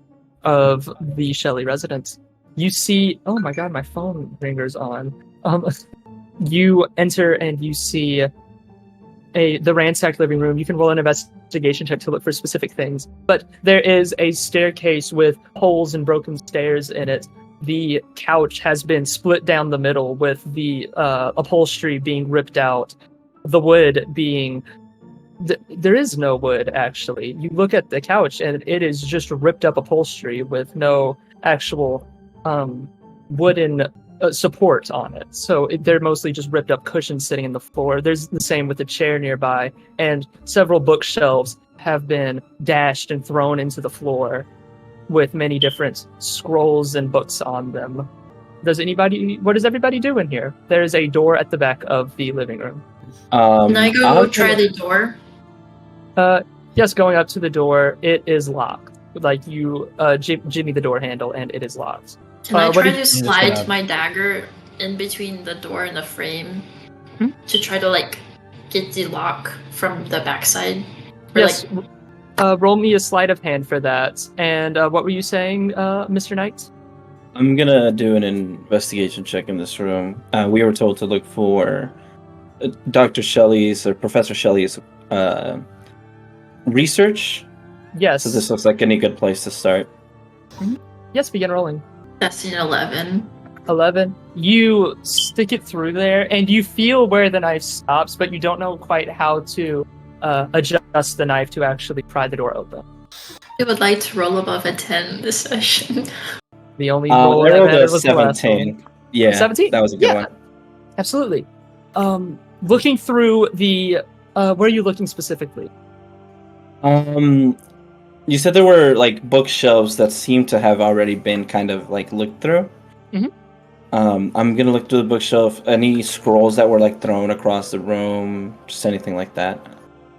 of the Shelly residents, you see. Oh my God, my phone ringer's on. You enter and you see the ransacked living room. You can roll an investigation check to look for specific things, but there is a staircase with holes and broken stairs in it. The couch has been split down the middle, with the upholstery being ripped out. The wood being there is no wood, actually. You look at the couch and it is just ripped up upholstery with no actual wooden support on it. So they're mostly just ripped up cushions sitting in the floor. There's the same with the chair nearby, and several bookshelves have been dashed and thrown into the floor with many different scrolls and books on them. What does everybody do in here? There is a door at the back of the living room. Can I go I'll try the door? Yes, going up to the door, it is locked. Like you jimmy the door handle and it is locked. Can I what try do to you- slide gonna- my dagger in between the door and the frame Hmm? to try to get the lock from the backside? Or, Yes. Roll me a sleight of hand for that. And what were you saying, Mr. Knight? I'm gonna do an investigation check in this room. We were told to look for Dr. Shelley's or Professor Shelley's research. Yes. So this looks like any good place to start. Yes, begin rolling. That's an 11. 11. You stick it through there, and you feel where the knife stops, but you don't know quite how to adjust the knife to actually pry the door open. I would like to roll above a 10 this session. The only roll I that rolled mattered a was the last 17. one. Yeah, 17? that was a good one. Absolutely. Looking through the... where are you looking specifically? You said there were like bookshelves that seem to have already been kind of like looked through. Mhm. I'm gonna look through the bookshelf. Any scrolls that were like thrown across the room, just anything like that.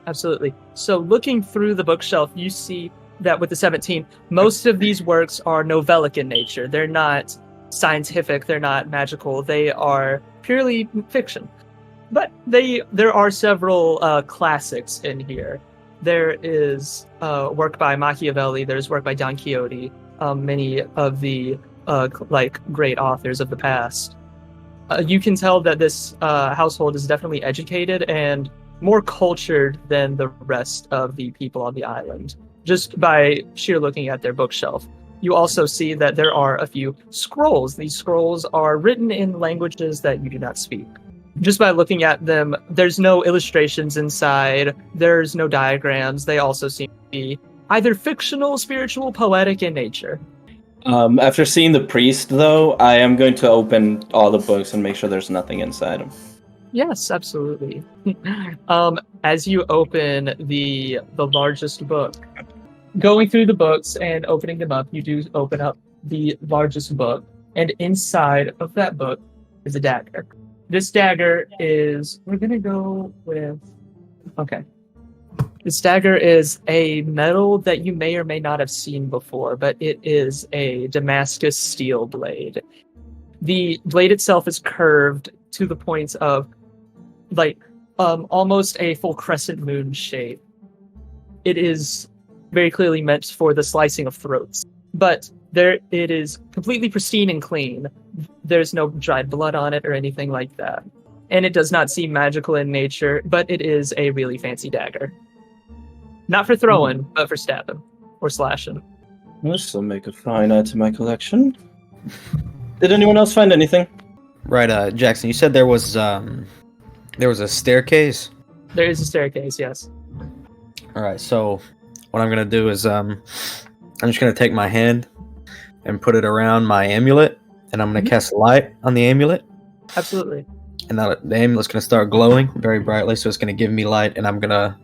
Absolutely. So looking through the bookshelf, you see that with the 17, most of these works are novellic in nature. They're not scientific, they're not magical, they are purely fiction. But there are several classics in here. There is work by Machiavelli, there's work by Don Quixote, many of the great authors of the past. You can tell that this household is definitely educated and more cultured than the rest of the people on the island, just by sheer looking at their bookshelf. You also see that there are a few scrolls. These scrolls are written in languages that you do not speak. Just by looking at them, there's no illustrations inside, there's no diagrams. They also seem to be either fictional, spiritual, poetic in nature. After seeing the priest, though, I am going to open all the books and make sure there's nothing inside them. Yes, absolutely. As you open the largest book, going through the books and opening them up, you do open up the largest book, and inside of that book is a dagger. This dagger is... We're going to go with... Okay. This dagger is a metal that you may or may not have seen before, but it is a Damascus steel blade. The blade itself is curved to the point of almost a full crescent moon shape. It is very clearly meant for the slicing of throats, but it is completely pristine and clean. There's no dried blood on it or anything like that. And it does not seem magical in nature, but it is a really fancy dagger. Not for throwing, but for stabbing or slashing. This will make a fine add to my collection. Did anyone else find anything? Right, Jackson, you said there was a staircase? There is a staircase, yes. Alright, so what I'm going to do is I'm just going to take my hand and put it around my amulet, and I'm going to cast light on the amulet. Absolutely. And now the amulet's going to start glowing very brightly, so it's going to give me light, and I'm going to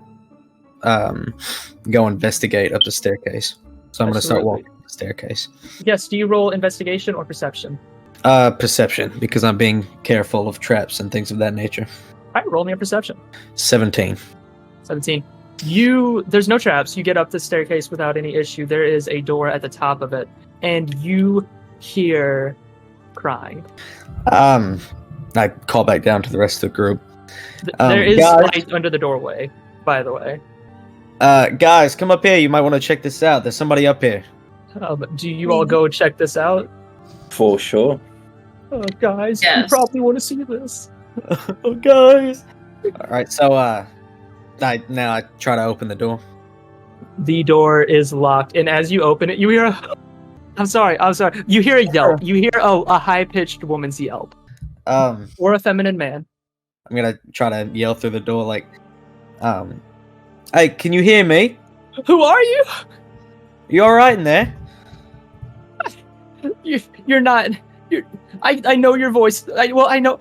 go investigate up the staircase. So I'm going to start walking up the staircase. Yes, do you roll investigation or perception? Perception, because I'm being careful of traps and things of that nature. Alright, roll me a perception. 17. 17. There's no traps. You get up the staircase without any issue. There is a door at the top of it, and you hear crying. I call back down to the rest of the group. There is guys, light under the doorway, by the way. Guys, come up here. You might want to check this out. There's somebody up here. Do you all go check this out? For sure. Oh, guys, Yes. you probably want to see this. Oh, guys. All right, so I try to open the door. The door is locked, and as you open it, you hear I'm sorry. You hear a yelp. You hear a high-pitched woman's yelp. Or a feminine man. I'm gonna try to yell through the door like, hey, can you hear me? Who are you? You all right in there? You're not. I know your voice. I know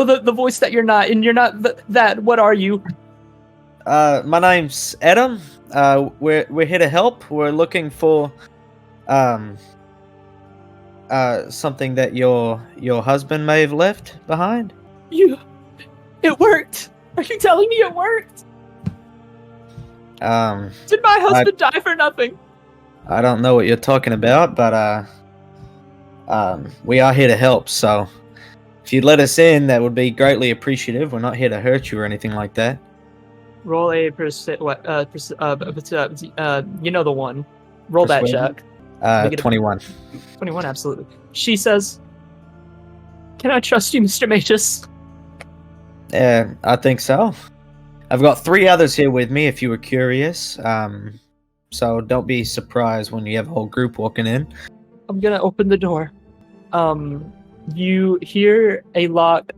the voice that you're not, and you're not that. What are you? My name's Adam. We're here to help. We're looking for something that your husband may have left behind. It worked. Are you telling me it worked? Did my husband die for nothing? I don't know what you're talking about, but we are here to help. So if you'd let us in, that would be greatly appreciative. We're not here to hurt you or anything like that. Roll a you know the one. Roll that Persuasion? check. 21. 21, absolutely. She says, "Can I trust you, Mr. Magus?" I think so. I've got 3 others here with me if you were curious. So don't be surprised when you have a whole group walking in. I'm gonna open the door. You hear a lock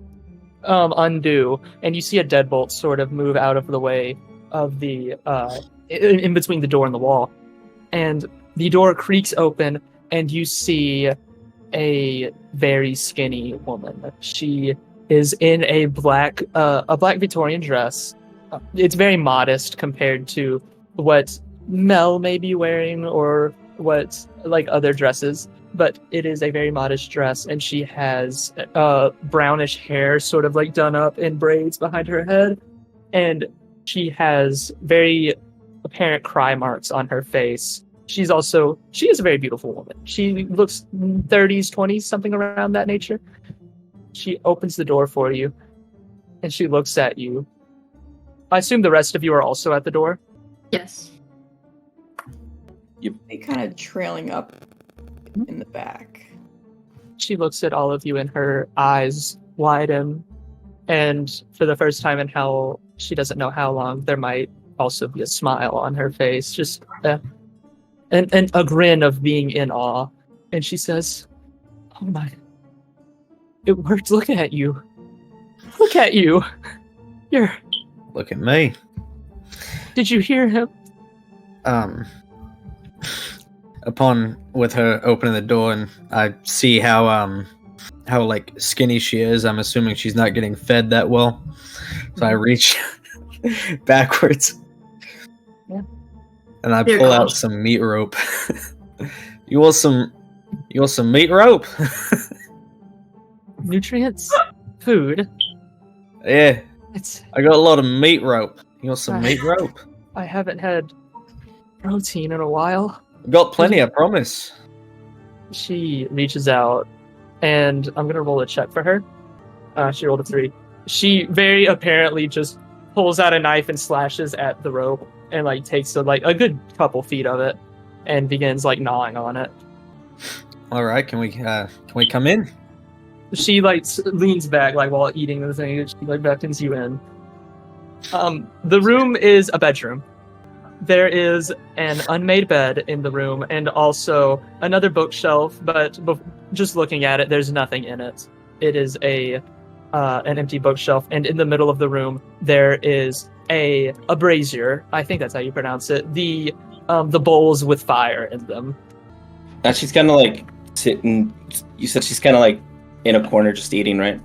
undo, and you see a deadbolt sort of move out of the way of the in between the door and the wall, and the door creaks open, and you see a very skinny woman. She is in a black Victorian dress. It's very modest compared to what Mel may be wearing or what like other dresses, but it is a very modest dress, and she has brownish hair sort of like done up in braids behind her head, and she has very apparent cry marks on her face. She is a very beautiful woman. She looks 30s, 20s, something around that nature. She opens the door for you, and she looks at you. I assume the rest of you are also at the door? Yes. They kind of trailing up in the back. She looks at all of you, and her eyes widen, and for the first time in she doesn't know how long, there might also be a smile on her face, just and a grin of being in awe. And she says, "Oh my, it worked. Look at you. Look at you. Look at me. Did you hear him?" With her opening the door, and I see how like skinny she is, I'm assuming she's not getting fed that well. So I reach backwards. Yeah. And I Dear pull God. out some meat rope. You want some meat rope? Nutrients, food. Yeah. It's. I got a lot of meat rope. You want some meat rope? I haven't had protein in a while. Got plenty, I promise. She reaches out, and I'm gonna roll a check for her. She rolled a 3. She very apparently just pulls out a knife and slashes at the rope, and like takes a good couple feet of it, and begins like gnawing on it. All right, can we come in? She leans back while eating the thing. She beckons you in. The room is a bedroom. There is an unmade bed in the room, and also another bookshelf. But just looking at it, there's nothing in it. It is an empty bookshelf, and in the middle of the room there is a brazier. I think that's how you pronounce it. The bowls with fire in them. Now she's kind of like sitting. You said she's kind of like in a corner, just eating, right?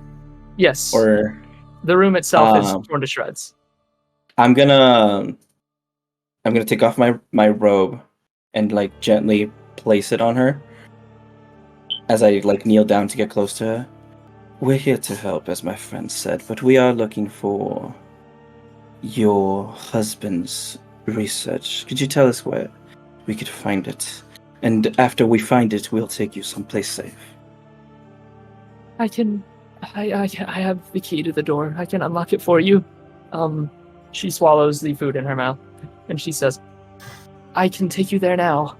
Yes. Or the room itself is torn to shreds. I'm gonna take off my robe and like gently place it on her as I like kneel down to get close to her. We're here to help, as my friend said, but we are looking for your husband's research. Could you tell us where we could find it? And after we find it, we'll take you someplace safe. I have the key to the door. I can unlock it for you. She swallows the food in her mouth, and she says, "I can take you there now.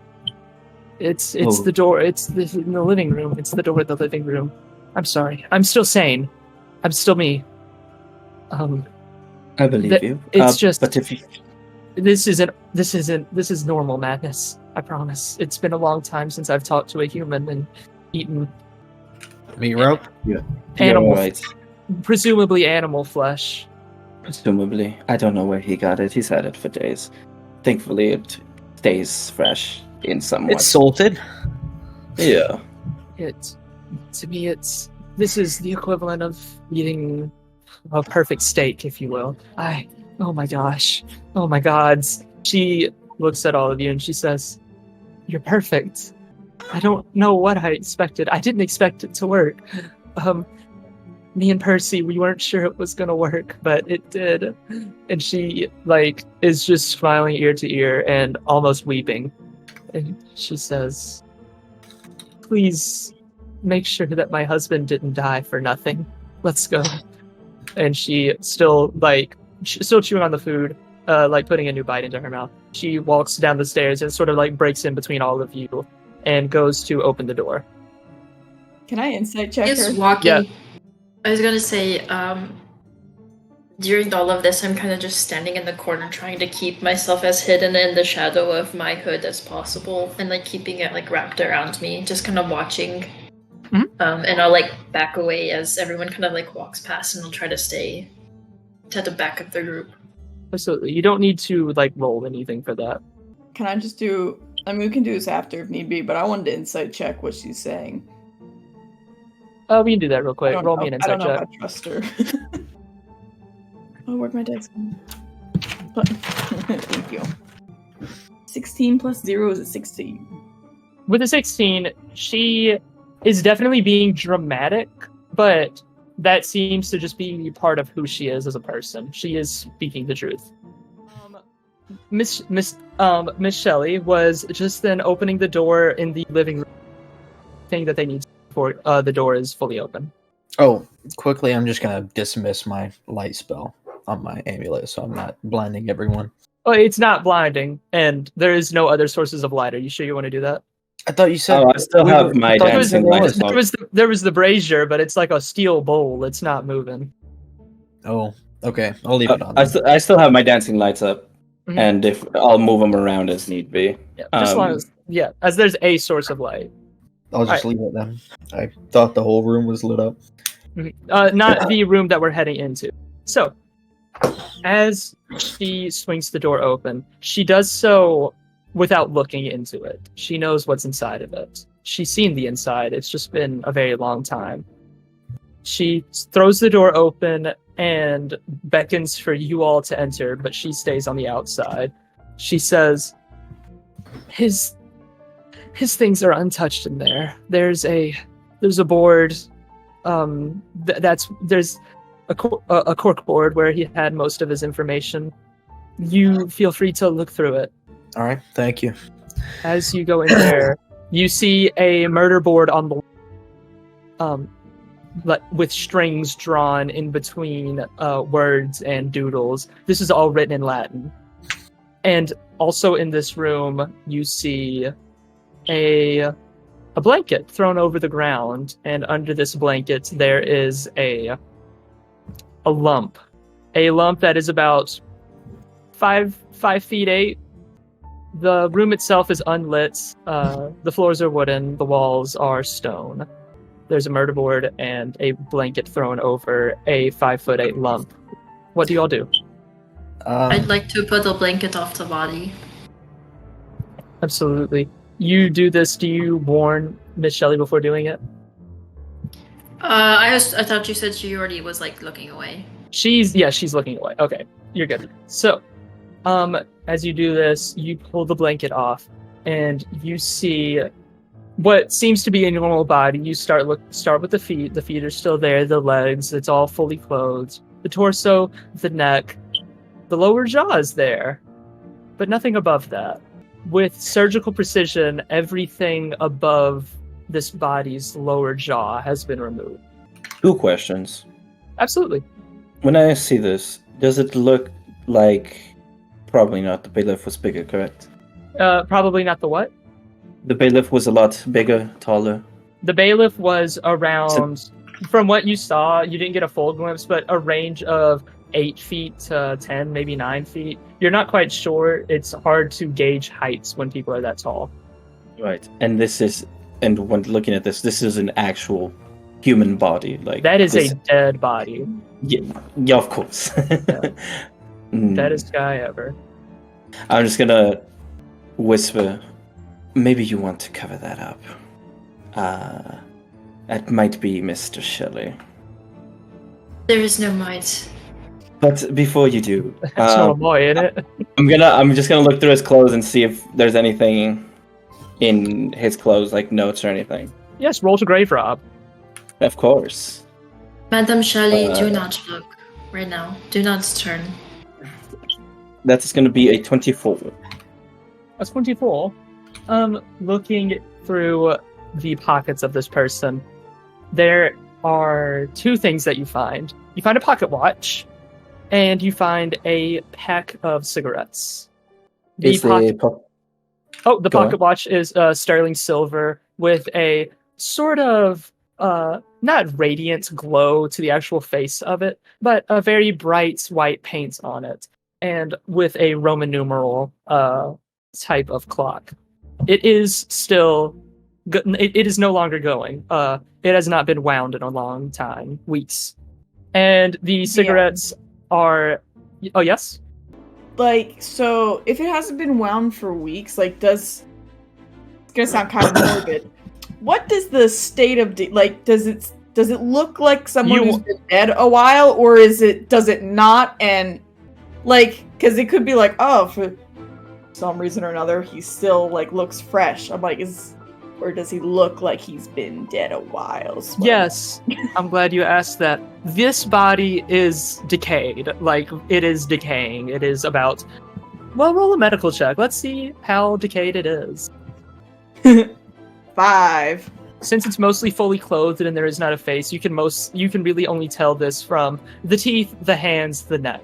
It's the door. It's in the living room. It's the door of the living room. I'm sorry. I'm still sane. I'm still me. I believe you. It's just. But if you... This is normal madness. I promise. It's been a long time since I've talked to a human and eaten meat rope. Yeah. Animal, right. Presumably animal flesh. Presumably. I don't know where he got it. He's had it for days. Thankfully, it stays fresh in somewhat. It's salted. Yeah. To me, this is the equivalent of eating a perfect steak, if you will. Oh my gosh. Oh my gods. She looks at all of you and she says, "You're perfect. I don't know what I expected. I didn't expect it to work. Me and Percy, we weren't sure it was gonna work, but it did." And she is just smiling ear to ear and almost weeping. And she says, "Please make sure that my husband didn't die for nothing. Let's go." And she still chewing on the food, putting a new bite into her mouth. She walks down the stairs and sort of breaks in between all of you and goes to open the door. Can I insight check Is her? walking. Yeah. I was gonna say, during all of this, I'm kind of just standing in the corner trying to keep myself as hidden in the shadow of my hood as possible and like keeping it like wrapped around me, just kind of watching. And I'll like back away as everyone kind of like walks past, and I'll try to stay to the back of the group. Absolutely. You don't need to like roll anything for that. Can I just do... I mean, we can do this after if need be, but I wanted to insight check what she's saying. We can do that real quick. Roll me an I insight don't know check. if I trust her. Oh, where'd my dice go? Thank you. 16 plus 0 is a 16. With a 16, she is definitely being dramatic, but that seems to just be part of who she is as a person. She is speaking the truth. Miss Shelly was just then opening the door in the living room, thing that they need for the door is fully open. Oh, quickly, I'm just gonna dismiss my light spell on my amulet, so I'm not blinding everyone. Oh, it's not blinding, and there is no other sources of light. Are you sure you want to do that? I thought you said. Oh, I still have my dancing lights on. There was the brazier, but it's like a steel bowl. It's not moving. Oh, okay. I'll leave it on. I still have my dancing lights up, Mhm. and if I'll move them around as need be. Yeah, just as long as there's a source of light. I'll just leave it then. I thought the whole room was lit up. Not the room that we're heading into. So, as she swings the door open, she does so without looking into it. She knows what's inside of it. She's seen the inside. It's just been a very long time. She throws the door open and beckons for you all to enter, but she stays on the outside. She says, His things are untouched in there. There's a board. There's a cork board where he had most of his information. You feel free to look through it. All right, thank you. As you go in there, you see a murder board on the with strings drawn in between words and doodles. This is all written in Latin. And also in this room, you see a blanket thrown over the ground, and under this blanket there is a lump that is about 5'8". The room itself is unlit. The floors are wooden. The walls are stone. There's a murder board and a blanket thrown over a 5'8" lump. What do you all do? I'd like to put a blanket off the body. Absolutely. You do this. Do you warn Miss Shelly before doing it? I thought you said she already was like looking away. She's looking away. Okay, you're good. So, as you do this, you pull the blanket off, and you see what seems to be a normal body. You start with the feet. The feet are still there. The legs, it's all fully clothed. The torso, the neck, the lower jaw is there, but nothing above that. With surgical precision, everything above this body's lower jaw has been removed. 2 questions. Absolutely. When I see this, does it look like... Probably not. The bailiff was bigger, correct? Probably not the what? The bailiff was a lot bigger, taller. The bailiff was around, from what you saw, you didn't get a full glimpse, but a range of 8 feet to 10, maybe 9 feet. You're not quite sure. It's hard to gauge heights when people are that tall. Right. And when looking at this is an actual human body. Like that is this... a dead body. Yeah, of course. Yeah. Deadest guy ever. I'm just gonna whisper, maybe you want to cover that up. That might be Mr. Shelly. There is no might. But before you do, That's no boy, in it. I'm just gonna look through his clothes and see if there's anything in his clothes, like notes or anything. Yes, roll to grave rob. Of course. Madam Shelly, do not look right now. Do not turn. That's going to be a 24. That's 24. Looking through the pockets of this person, there are 2 things that you find. You find a pocket watch, and you find a pack of cigarettes. The pocket watch is sterling silver with a sort of not radiant glow to the actual face of it, but a very bright white paint on it, and with a Roman numeral type of clock. It is still. It is no longer going. It has not been wound in a long time, weeks, and the cigarettes are. Oh yes. Like, so if it hasn't been wound for weeks, like, it's gonna sound kind of morbid. What does the state of does it look like someone who's been dead a while, or does it not? And like, because it could be like, oh, for some reason or another, he still like looks fresh. I'm like, or does he look like he's been dead a while? Yes, I'm glad you asked that. This body is decayed. Like, it is decaying. It is about... Well, roll a medical check. Let's see how decayed it is. 5. Since it's mostly fully clothed and there is not a face, you can really only tell this from the teeth, the hands, the neck.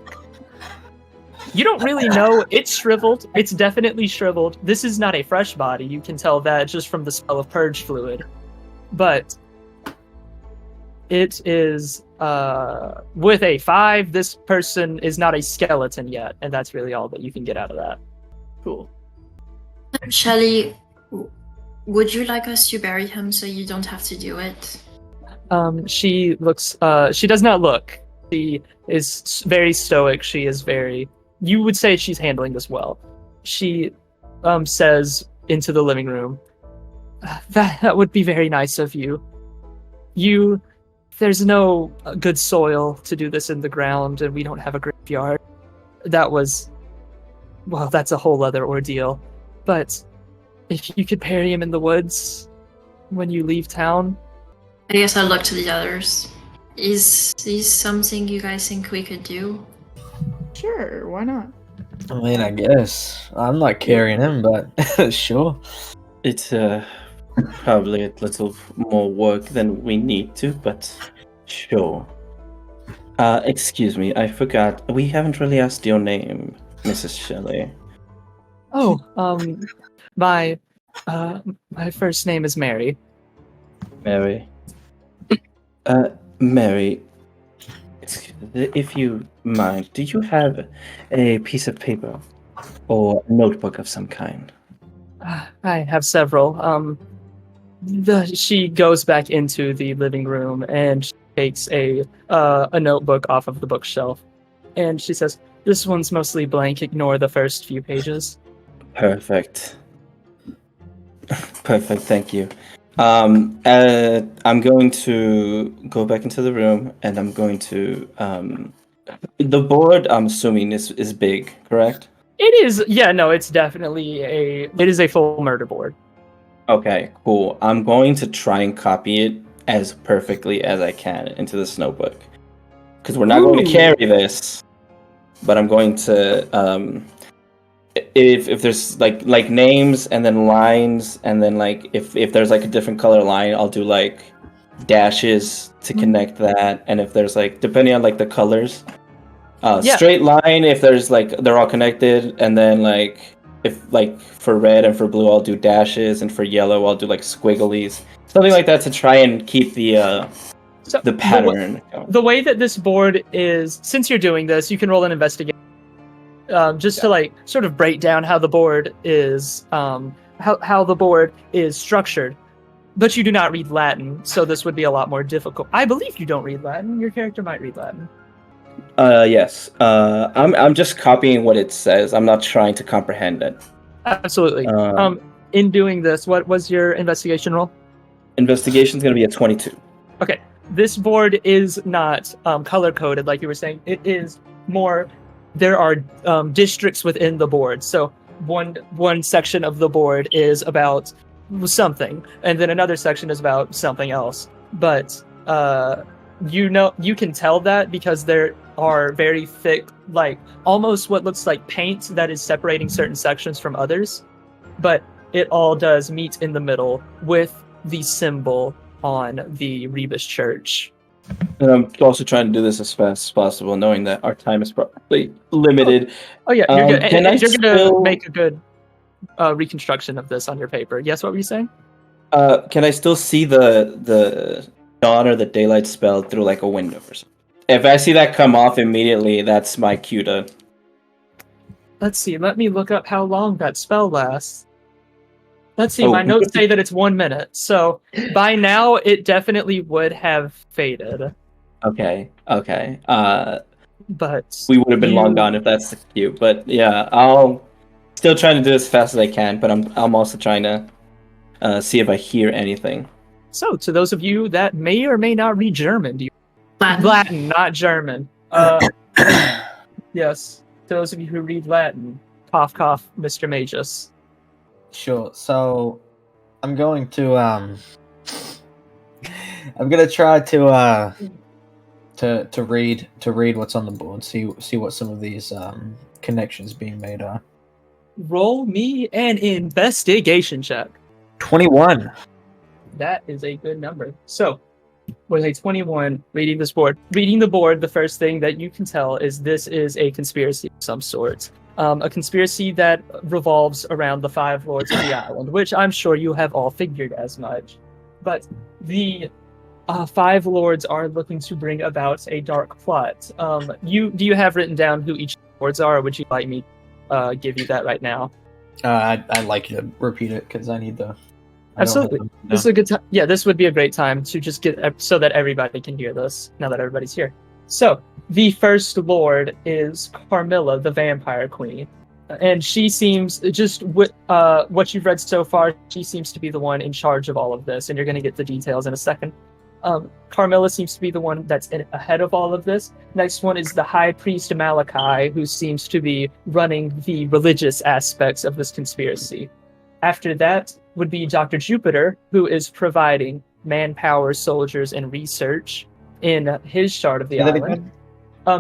You don't really know. It's shriveled. It's definitely shriveled. This is not a fresh body. You can tell that just from the smell of purge fluid. But it is, with a 5, this person is not a skeleton yet. And that's really all that you can get out of that. Cool. Shelly, would you like us to bury him so you don't have to do it? She looks, she does not look. She is very stoic. She is very... You would say she's handling this well. She says into the living room, that would be very nice of you. There's no good soil to do this in the ground, and we don't have a graveyard. That's a whole other ordeal. But if you could bury him in the woods when you leave town. I guess I'll look to the others. Is this something you guys think we could do? Sure, why not? I mean, I guess. I'm not carrying him, but sure. It's probably a little more work than we need to, but sure. Excuse me, I forgot. We haven't really asked your name, Mrs. Shelley. Oh, my first name is Mary. Mary. Mary, if you mind, do you have a piece of paper or a notebook of some kind? I have several. She goes back into the living room and she takes a notebook off of the bookshelf, and she says, "This one's mostly blank. Ignore the first few pages." Perfect. Perfect. Thank you. I'm going to go back into the room, and I'm going to the board. I'm assuming is big, correct? It is. Yeah. No. It's definitely It is a full murder board. Okay. Cool. I'm going to try and copy it as perfectly as I can into this notebook, because we're not going to carry this, but I'm going to if there's like names and then lines, and then like if there's like a different color line, I'll do like dashes to connect that, and if there's like, depending on like the colors, straight line if there's like they're all connected, and then like if like for red and for blue I'll do dashes, and for yellow I'll do like squigglies, something like that, to try and keep the pattern going. The way that this board is, since you're doing this, you can roll an investigation. To like sort of break down how the board is how the board is structured. But you do not read Latin, so this would be a lot more difficult. I believe you don't read Latin. Your character might read Latin. Yes. I'm just copying what it says. I'm not trying to comprehend it. Absolutely. In doing this, what was your investigation roll? Investigation's going to be a 22. Okay. This board is not color coded like you were saying. It is more. There are districts within the board. So one section of the board is about something, and then another section is about something else. But you can tell that because there are very thick, like almost what looks like paint that is separating certain sections from others. But it all does meet in the middle with the symbol on the Rebus Church. And I'm also trying to do this as fast as possible, knowing that our time is probably limited. Oh yeah, you're good. And you're going to still make a good reconstruction of this on your paper. Yes, what were you saying? Can I still see the dawn or the daylight spell through like a window or something. If I see that come off immediately, that's my cue to. Let's see. Let me look up how long that spell lasts. Let's see. Oh. My notes say that it's 1 minute. So by now, it definitely would have faded. Okay. But We would have been long gone if that's the cue. But yeah, I'll still trying to do as fast as I can. But I'm also trying to see if I hear anything. So, to those of you that may or may not read German, do you Latin. Latin, not German? Yes. To those of you who read Latin, cough, cough, Mr. Magus. Sure. So I'm going to try to read what's on the board. See what some of these connections being made are. Roll me an investigation check. 21. That is a good number. So, with a 21, reading this board. Reading the board, the first thing that you can tell is this is a conspiracy of some sort. A conspiracy that revolves around the 5 lords of the island, which I'm sure you have all figured as much. But the 5 lords are looking to bring about a dark plot. Do you have written down who each lords are, or would you like me to give you that right now? I'd like you to repeat it because I need the. Absolutely. This is a good time. Yeah, this would be a great time to just get so that everybody can hear this now that everybody's here. So, the first lord is Carmilla, the vampire queen. And she seems, just with what you've read so far, she seems to be the one in charge of all of this. And you're going to get the details in a second. Carmilla seems to be the one that's ahead of all of this. Next one is the high priest Malachi, who seems to be running the religious aspects of this conspiracy. After that would be Dr. Jupiter, who is providing manpower, soldiers, and research in his shard of the island.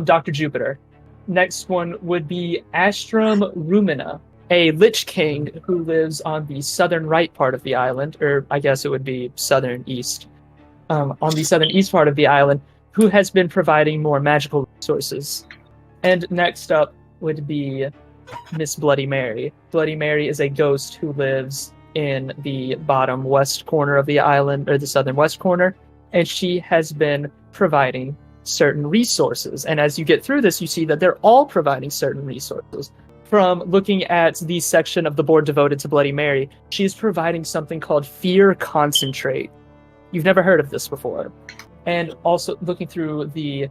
Dr. Jupiter. Next one would be Astrum Rumina, a Lich King who lives on the southern right part of the island, or I guess it would be southern east. On the southern east part of the island, who has been providing more magical resources. And next up would be Miss Bloody Mary. Bloody Mary is a ghost who lives in the bottom west corner of the island, or the southern west corner, and she has been providing certain resources. And as you get through this, you see that they're all providing certain resources. From looking at the section of the board devoted to Bloody Mary, she's providing something called Fear Concentrate. You've never heard of this before. And also looking through the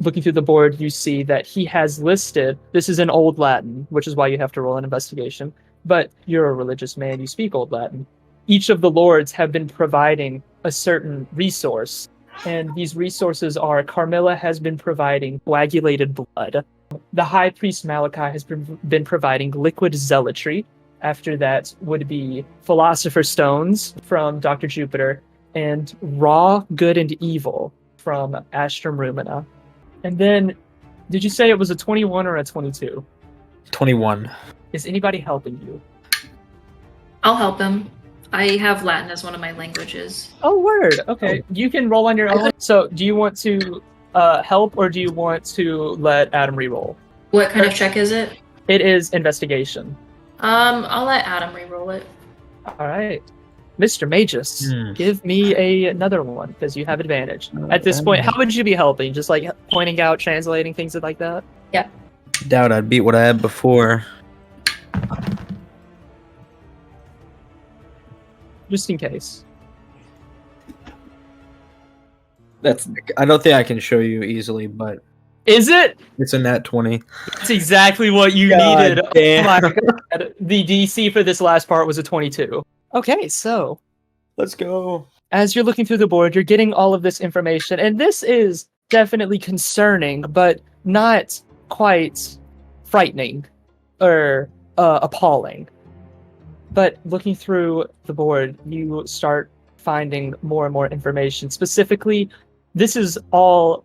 board, you see that he has listed, this is in Old Latin, which is why you have to roll an investigation, but you're a religious man, you speak Old Latin. Each of the lords have been providing a certain resource, and these resources are, Carmilla has been providing coagulated blood. The High Priest Malachi has been providing liquid zealotry. After that would be Philosopher Stones from Dr. Jupiter, and Raw Good and Evil from Astrum Rumina. And then, did you say it was a 21 or a 22? 21. Is anybody helping you? I'll help him. I have Latin as one of my languages. Oh, word. Okay. You can roll on your own. So, do you want to help, or do you want to let Adam re-roll? What kind of check is it? It is investigation. I'll let Adam re-roll it. All right. Mr. Magus, give me another one, because you have advantage. At this point, how would you be helping? Just like pointing out, translating, things like that? Yeah. Doubt I'd beat what I had before. Just in case. I don't think I can show you easily, but Is it? it's a nat 20. That's exactly what you God needed. damn. Oh my God. The DC for this last part was a 22. Okay, so Let's go. as you're looking through the board, you're getting all of this information, and this is definitely concerning, but not quite frightening or appalling. But looking through the board, you start finding more and more information. Specifically, this is all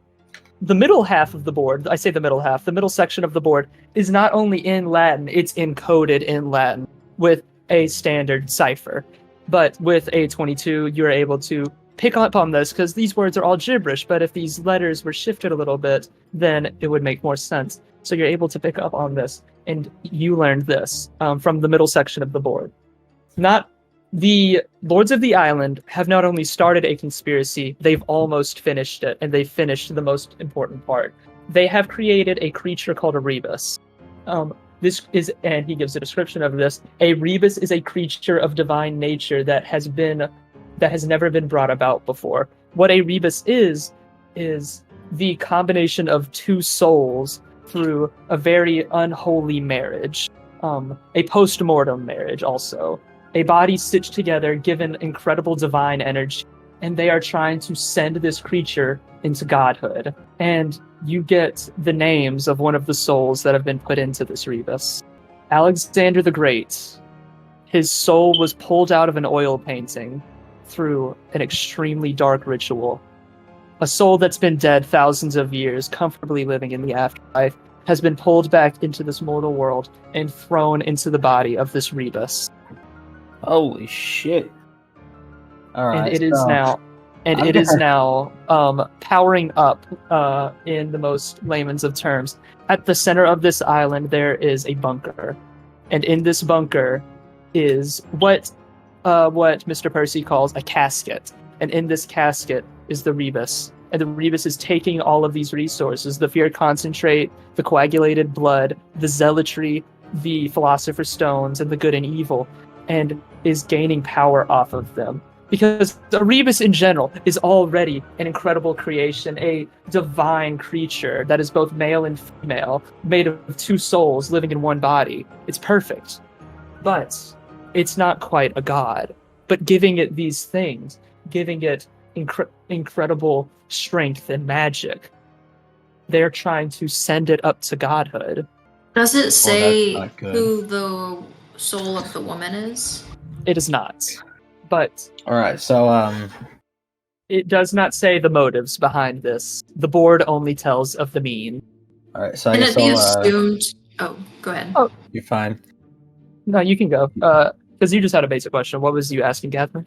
the middle half of the board. I say the middle half. The middle section of the board is not only in Latin, it's encoded in Latin with a standard cipher. But with a 22, you're able to pick up on this because these words are all gibberish, but if these letters were shifted a little bit, then it would make more sense. So you're able to pick up on this, and you learned this from the middle section of the board. Not The Lords of the Island have not only started a conspiracy, they've almost finished it, and they've finished the most important part. They have created a creature called a rebus. This is, and he gives a description of this. A rebus is a creature of divine nature that has never been brought about before. What a rebus is the combination of two souls through a very unholy marriage, a post-mortem marriage also. A body stitched together, given incredible divine energy, and they are trying to send this creature into godhood. And you get the names of one of the souls that have been put into this rebus. Alexander the Great. His soul was pulled out of an oil painting through an extremely dark ritual. A soul that's been dead thousands of years, comfortably living in the afterlife, has been pulled back into this mortal world and thrown into the body of this rebus. Holy shit! All right, And it is now powering up in the most layman's of terms. At the center of this island, there is a bunker, and in this bunker is what Mr. Percy calls a casket. And in this casket is the rebus, and the rebus is taking all of these resources: the fear concentrate, the coagulated blood, the zealotry, the philosopher's stones, and the good and evil, and is gaining power off of them. Because the rebus in general is already an incredible creation, a divine creature that is both male and female, made of two souls living in one body. It's perfect. But it's not quite a god. But giving it these things, giving it incredible strength and magic, they're trying to send it up to godhood. Does it say not good. who the soul of the woman is? It is not. But All right, so it does not say the motives behind this. The board only tells of the mean. all right, so I Can guess it be I'll, assumed? Oh, go ahead. Oh. you're fine. No, you can go. Because you just had a basic question. What was you asking, Catherine?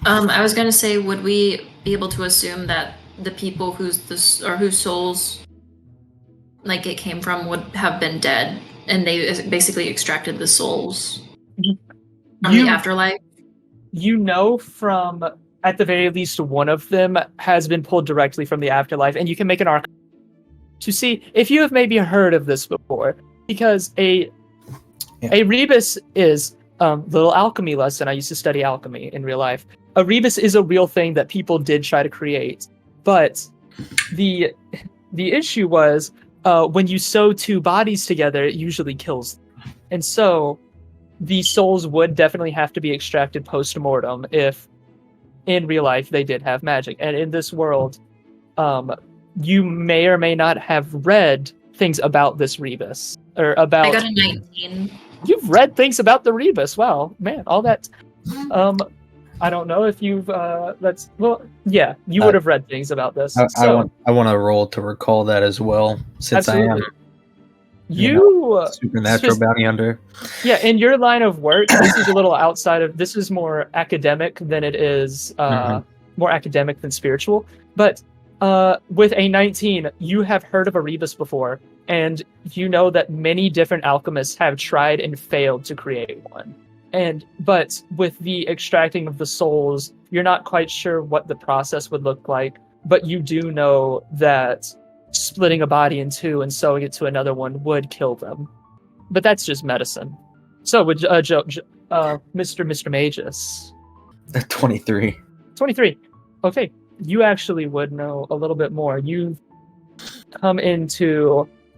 I was gonna say, would we be able to assume that the people whose souls like it came from would have been dead, and they basically extracted the souls from the afterlife? You know, from at the very least one of them has been pulled directly from the afterlife, and you can make an arc to see if you have maybe heard of this before, because a rebus is little alchemy lesson. I used to study alchemy in real life. A rebus is a real thing that people did try to create, but the issue was when you sew two bodies together, it usually kills them. And so the souls would definitely have to be extracted post-mortem if in real life they did have magic. And in this world, you may or may not have read things about this rebus, or about... I got a 19. You've read things about the rebus. Wow, man, all that. I don't know if you've. You would have read things about this. I want to roll to recall that as well, since absolutely. I am supernatural just, bounty hunter. Yeah, in your line of work, this is a little outside of. This is more academic than it is. More academic than spiritual. But with a 19, you have heard of a rebus before. And you know that many different alchemists have tried and failed to create one. But with the extracting of the souls, you're not quite sure what the process would look like, but you do know that splitting a body in two and sewing it to another one would kill them. But that's just medicine. So would Mr. Magus. 23. 23. Okay. You actually would know a little bit more.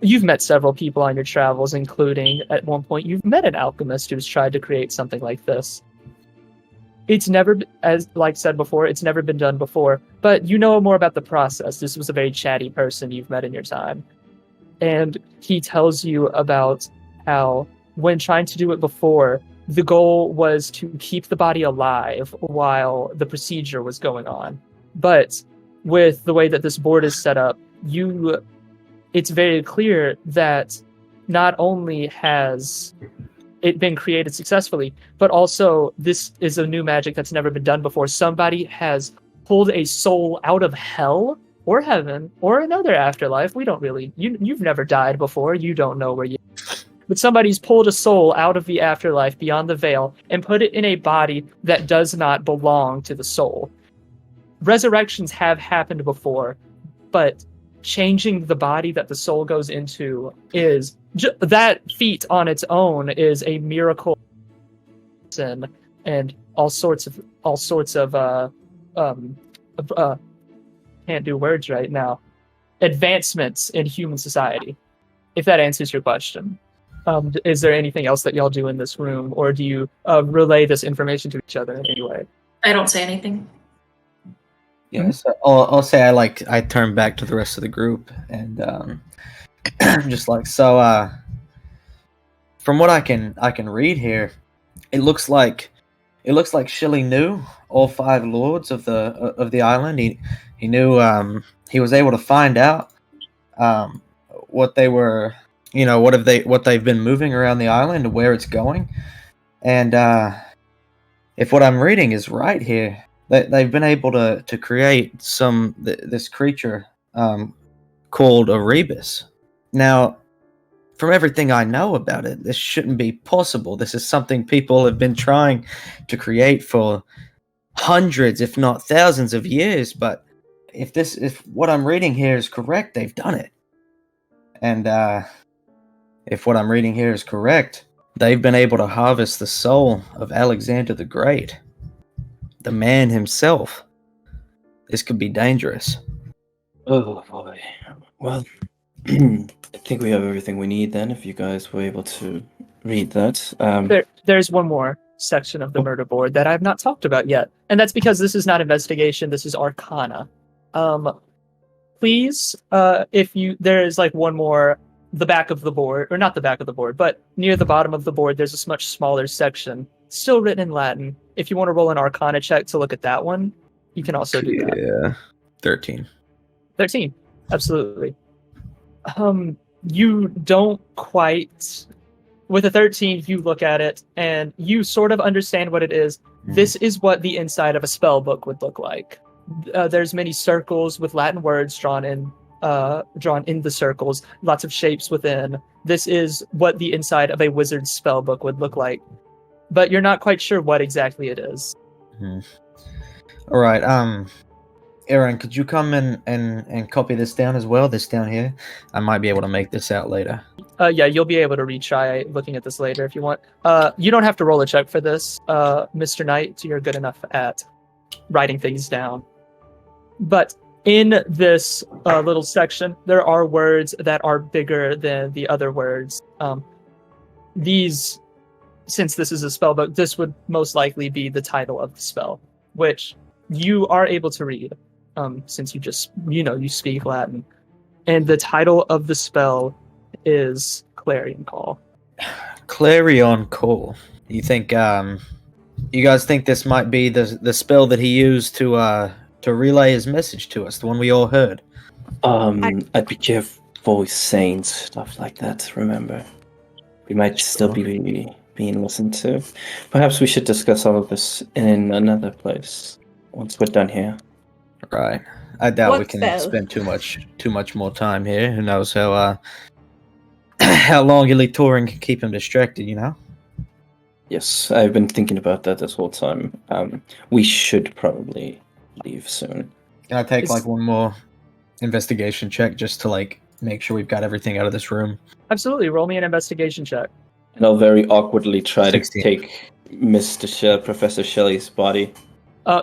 You've met several people on your travels, including, at one point, you've met an alchemist who's tried to create something like this. It's never, as like said before, it's never been done before, but you know more about the process. This was a very chatty person you've met in your time. And he tells you about how, when trying to do it before, the goal was to keep the body alive while the procedure was going on. But with the way that this board is set up, it's very clear that not only has it been created successfully, but also this is a new magic that's never been done before. Somebody has pulled a soul out of hell or heaven or another afterlife. We don't really, you've never died before. You don't know where you, but somebody's pulled a soul out of the afterlife beyond the veil and put it in a body that does not belong to the soul. Resurrections have happened before, but changing the body that the soul goes into is that feat on its own is a miracle, and all sorts of can't do words right now. Advancements in human society. If that answers your question, is there anything else that y'all do in this room, or do you relay this information to each other in any way? I don't say anything. Yeah, so I'll say I turn back to the rest of the group and just like so. From what I can read here, it looks like Shelly knew all 5 lords of the island. He knew he was able to find out what they were, what they've been moving around the island and where it's going. And if what I'm reading is right here, they've been able to create this creature called a rebus. Now, from everything I know about it, this shouldn't be possible. This is something people have been trying to create for hundreds, if not thousands of years. But if what I'm reading here is correct, they've done it. And if what I'm reading here is correct, they've been able to harvest the soul of Alexander the Great, the man himself. This could be dangerous. Oh boy. Well, I think we have everything we need then, if you guys were able to read that. There's one more section of the murder board that I've not talked about yet, and that's because this is not investigation, this is arcana. Please, there is like one more, the back of the board, or not the back of the board, but near the bottom of the board, there's a much smaller section, still written in Latin. If you want to roll an arcana check to look at that one, you can also do that. Yeah, 13. 13, absolutely. You don't quite... With a 13, you look at it, and you sort of understand what it is. This is what the inside of a spell book would look like. There's many circles with Latin words drawn in the circles, lots of shapes within. This is what the inside of a wizard's spell book would look like. But you're not quite sure what exactly it is. All right, Aaron, could you come and copy this down as well? This down here, I might be able to make this out later. Yeah, you'll be able to retry looking at this later if you want. You don't have to roll a check for this, Mr. Knight. You're good enough at writing things down. But in this little section, there are words that are bigger than the other words. These, since this is a spell book, this would most likely be the title of the spell, which you are able to read. Since you just, you speak Latin. And the title of the spell is Clarion Call. Clarion Call. You think, you guys think this might be the spell that he used to relay his message to us, the one we all heard? I'd be careful with saying stuff like that, remember. We might still be being listened to. Perhaps we should discuss all of this in another place, once we're done here. Right. I doubt What we can spell? spend too much more time here. Who knows how long Elitorin can keep him distracted, Yes, I've been thinking about that this whole time. We should probably leave soon. Can I take one more investigation check just to make sure we've got everything out of this room? Absolutely. Roll me an investigation check. And I'll very awkwardly try 16. to take Professor Shelley's body.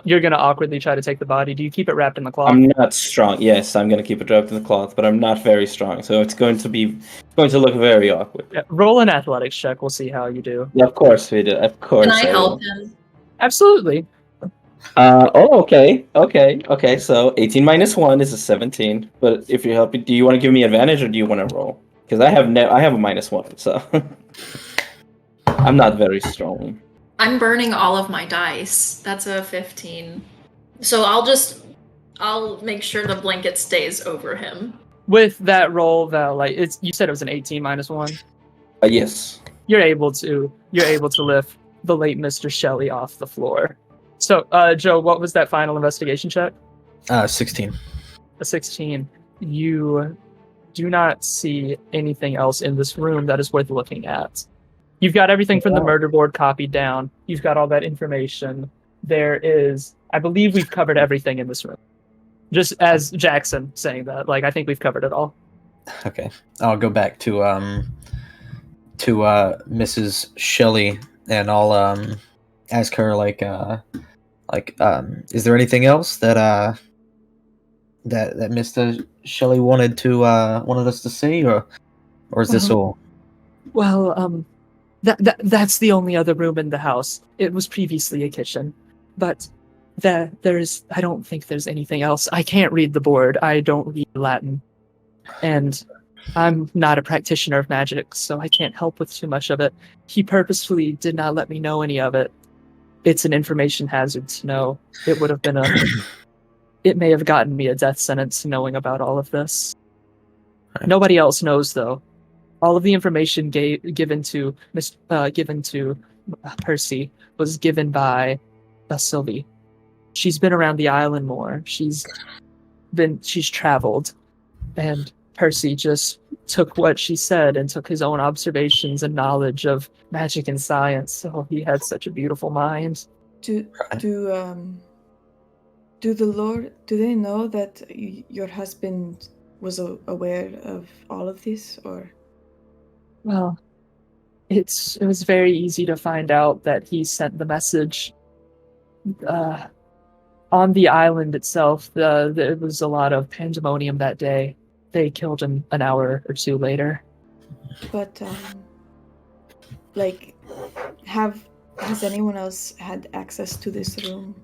You're going to awkwardly try to take the body. Do you keep it wrapped in the cloth? I'm not strong. Yes, I'm going to keep it wrapped in the cloth, but I'm not very strong, so it's going to look very awkward. Yeah, roll an athletics check. We'll see how you do. Yeah, of course we do. Of course. Can I will. help him? Absolutely. Okay. So 18 minus 1 is a 17. But if you're helping, do you want to give me advantage or do you want to roll? Because I have a minus 1, so I'm not very strong. I'm burning all of my dice. That's a 15. So I'll make sure the blanket stays over him. With that roll, Val, you said it was an 18 minus 1. Yes. You're able to lift the late Mr. Shelley off the floor. So, Joe, what was that final investigation check? 16. A 16. You do not see anything else in this room that is worth looking at. You've got everything from the murder board copied down. You've got all that information. There is, I believe we've covered everything in this room. Just as Jackson saying that, like, I think we've covered it all. Okay, I'll go back to Mrs. Shelley, and I'll ask her is there anything else that that Mr. Shelley wanted us to see, or is this all? Well, that's the only other room in the house. It was previously a kitchen, but there's I don't think there's anything else. I can't read the board. I don't read Latin, and I'm not a practitioner of magic, so I can't help with too much of it. He purposefully did not let me know any of it. It's an information hazard to know. It would have been it may have gotten me a death sentence knowing about all of this. Right. Nobody else knows, though. All of the information given to Percy was given by Sylvie. She's been around the island more. She's traveled, and Percy just took what she said and took his own observations and knowledge of magic and science. So he had such a beautiful mind. Do they know that your husband was aware of all of this, or? Well, it was very easy to find out that he sent the message. On the island itself, there was a lot of pandemonium that day. They killed him an hour or two later. But, has anyone else had access to this room?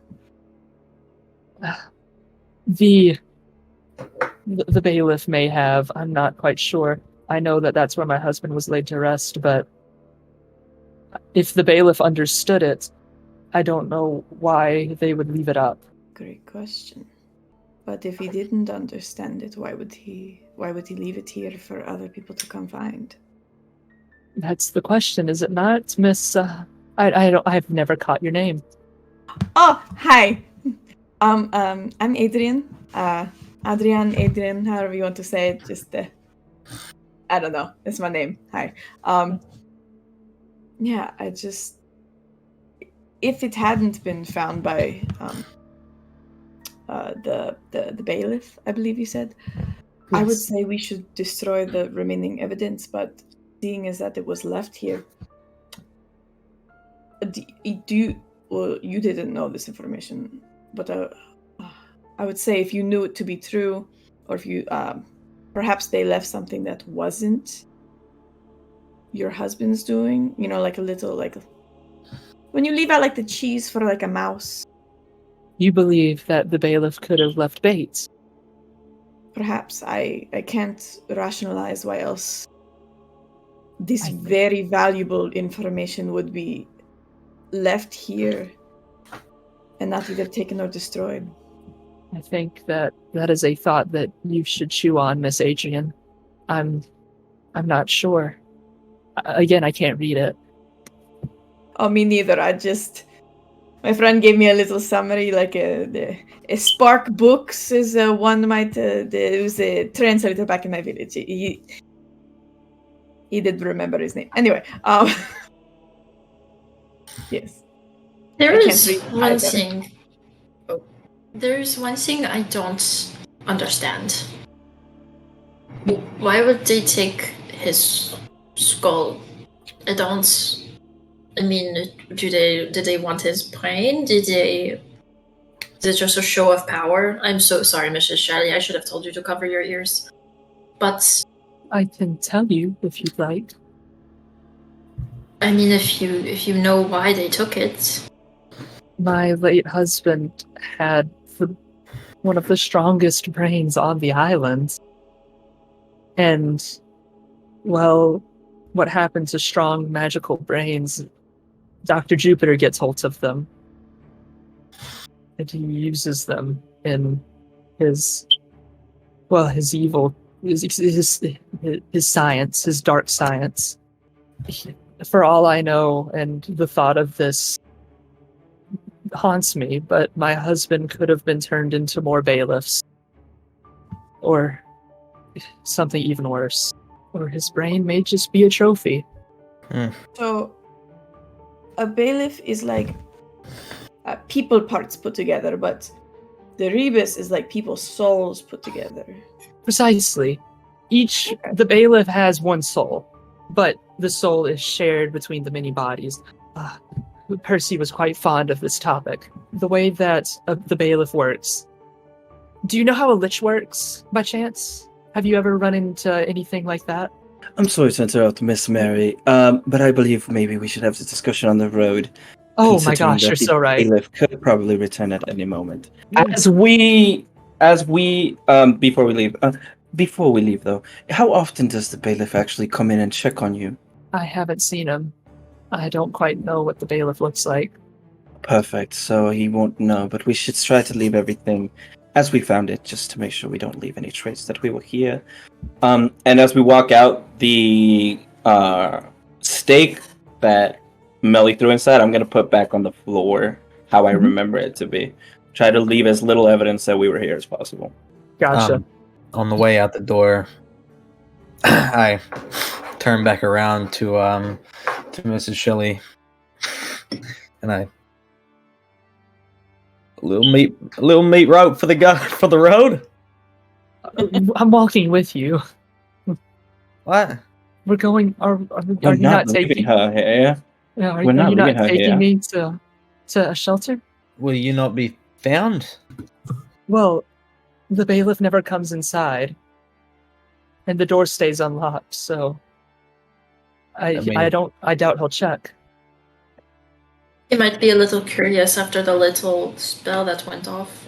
The bailiff may have. I'm not quite sure. I know that that's where my husband was laid to rest, but if the bailiff understood it, I don't know why they would leave it up. Great question. But if he didn't understand it, why would he leave it here for other people to come find? That's the question, is it not, Miss? I've never caught your name. Oh, hi. I'm Adrian. Adrian, however you want to say it. Just, I don't know. It's my name. Hi. Yeah, if it hadn't been found by the bailiff, I believe you said, yes. I would say we should destroy the remaining evidence, but seeing as that it was left here, you didn't know this information, but I would say if you knew it to be true, or if you perhaps they left something that wasn't your husband's doing, like a little, like when you leave out like the cheese for like a mouse. You believe that the bailiff could have left bait? Perhaps. I can't rationalize why else this very valuable information would be left here and not either taken or destroyed. I think that is a thought that you should chew on, Miss Adrian. I'm not sure. Again, I can't read it. Oh, me neither. My friend gave me a little summary, like a Spark Books is one might. It was a translator back in my village. He did remember his name. Anyway, yes. There's one thing I don't understand. Why would they take his skull? I mean, did they want his brain? Is it just a show of power? I'm so sorry, Mrs. Shelly. I should have told you to cover your ears. But I can tell you if you'd like. I mean, if you know why they took it. My late husband had one of the strongest brains on the island. And, well, what happens to strong magical brains? Dr. Jupiter gets hold of them. And he uses them in his evil, his science, his dark science. For all I know, and the thought of this haunts me, but my husband could have been turned into more bailiffs. Or something even worse. Or his brain may just be a trophy. So, a bailiff is like people parts put together, but the rebus is like people's souls put together. Precisely. The bailiff has one soul, but the soul is shared between the many bodies. Percy was quite fond of this topic. The way that the bailiff works. Do you know how a lich works, by chance? Have you ever run into anything like that? I'm sorry to interrupt, Miss Mary, but I believe maybe we should have this discussion on the road. Oh my considering gosh, that you're the so right. Bailiff could probably return at any moment. Before we leave though, how often does the bailiff actually come in and check on you? I haven't seen him. I don't quite know what the bailiff looks like. Perfect, so he won't know, but we should try to leave everything as we found it, just to make sure we don't leave any trace that we were here. And as we walk out, the stake that Melly threw inside, I'm going to put back on the floor how I remember it to be. Try to leave as little evidence that we were here as possible. Gotcha. On the way out the door, I turn back around to Mrs. Shelley, and a little meat rope for the road. I'm walking with you. What? We're going. Are We're you not leaving taking? her here. Yeah, are We're not you not leaving her taking here. me to a shelter? Will you not be found? Well, the bailiff never comes inside, and the door stays unlocked. So, I doubt he'll check. He might be a little curious after the little spell that went off.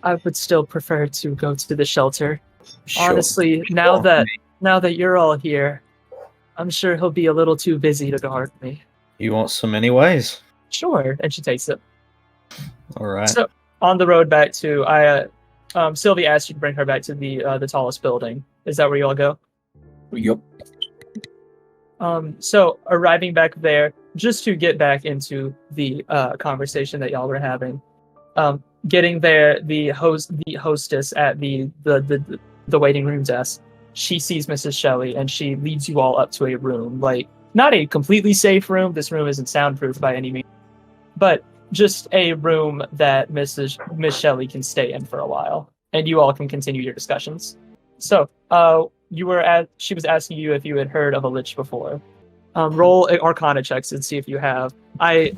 I would still prefer to go to the shelter. Sure. Honestly, now that you're all here, I'm sure he'll be a little too busy to guard me. You want some anyways? Sure, and she takes it. All right. So on the road back to Sylvie asked you to bring her back to the tallest building. Is that where you all go? Yup. So arriving back there, just to get back into the conversation that y'all were having. Getting there, the hostess at the waiting room desk, she sees Mrs. Shelley and she leads you all up to a room, like not a completely safe room. This room isn't soundproof by any means, but just a room that Miss Shelley can stay in for a while, and you all can continue your discussions. So, she was asking you if you had heard of a lich before. Roll Arcana checks and see if you have. I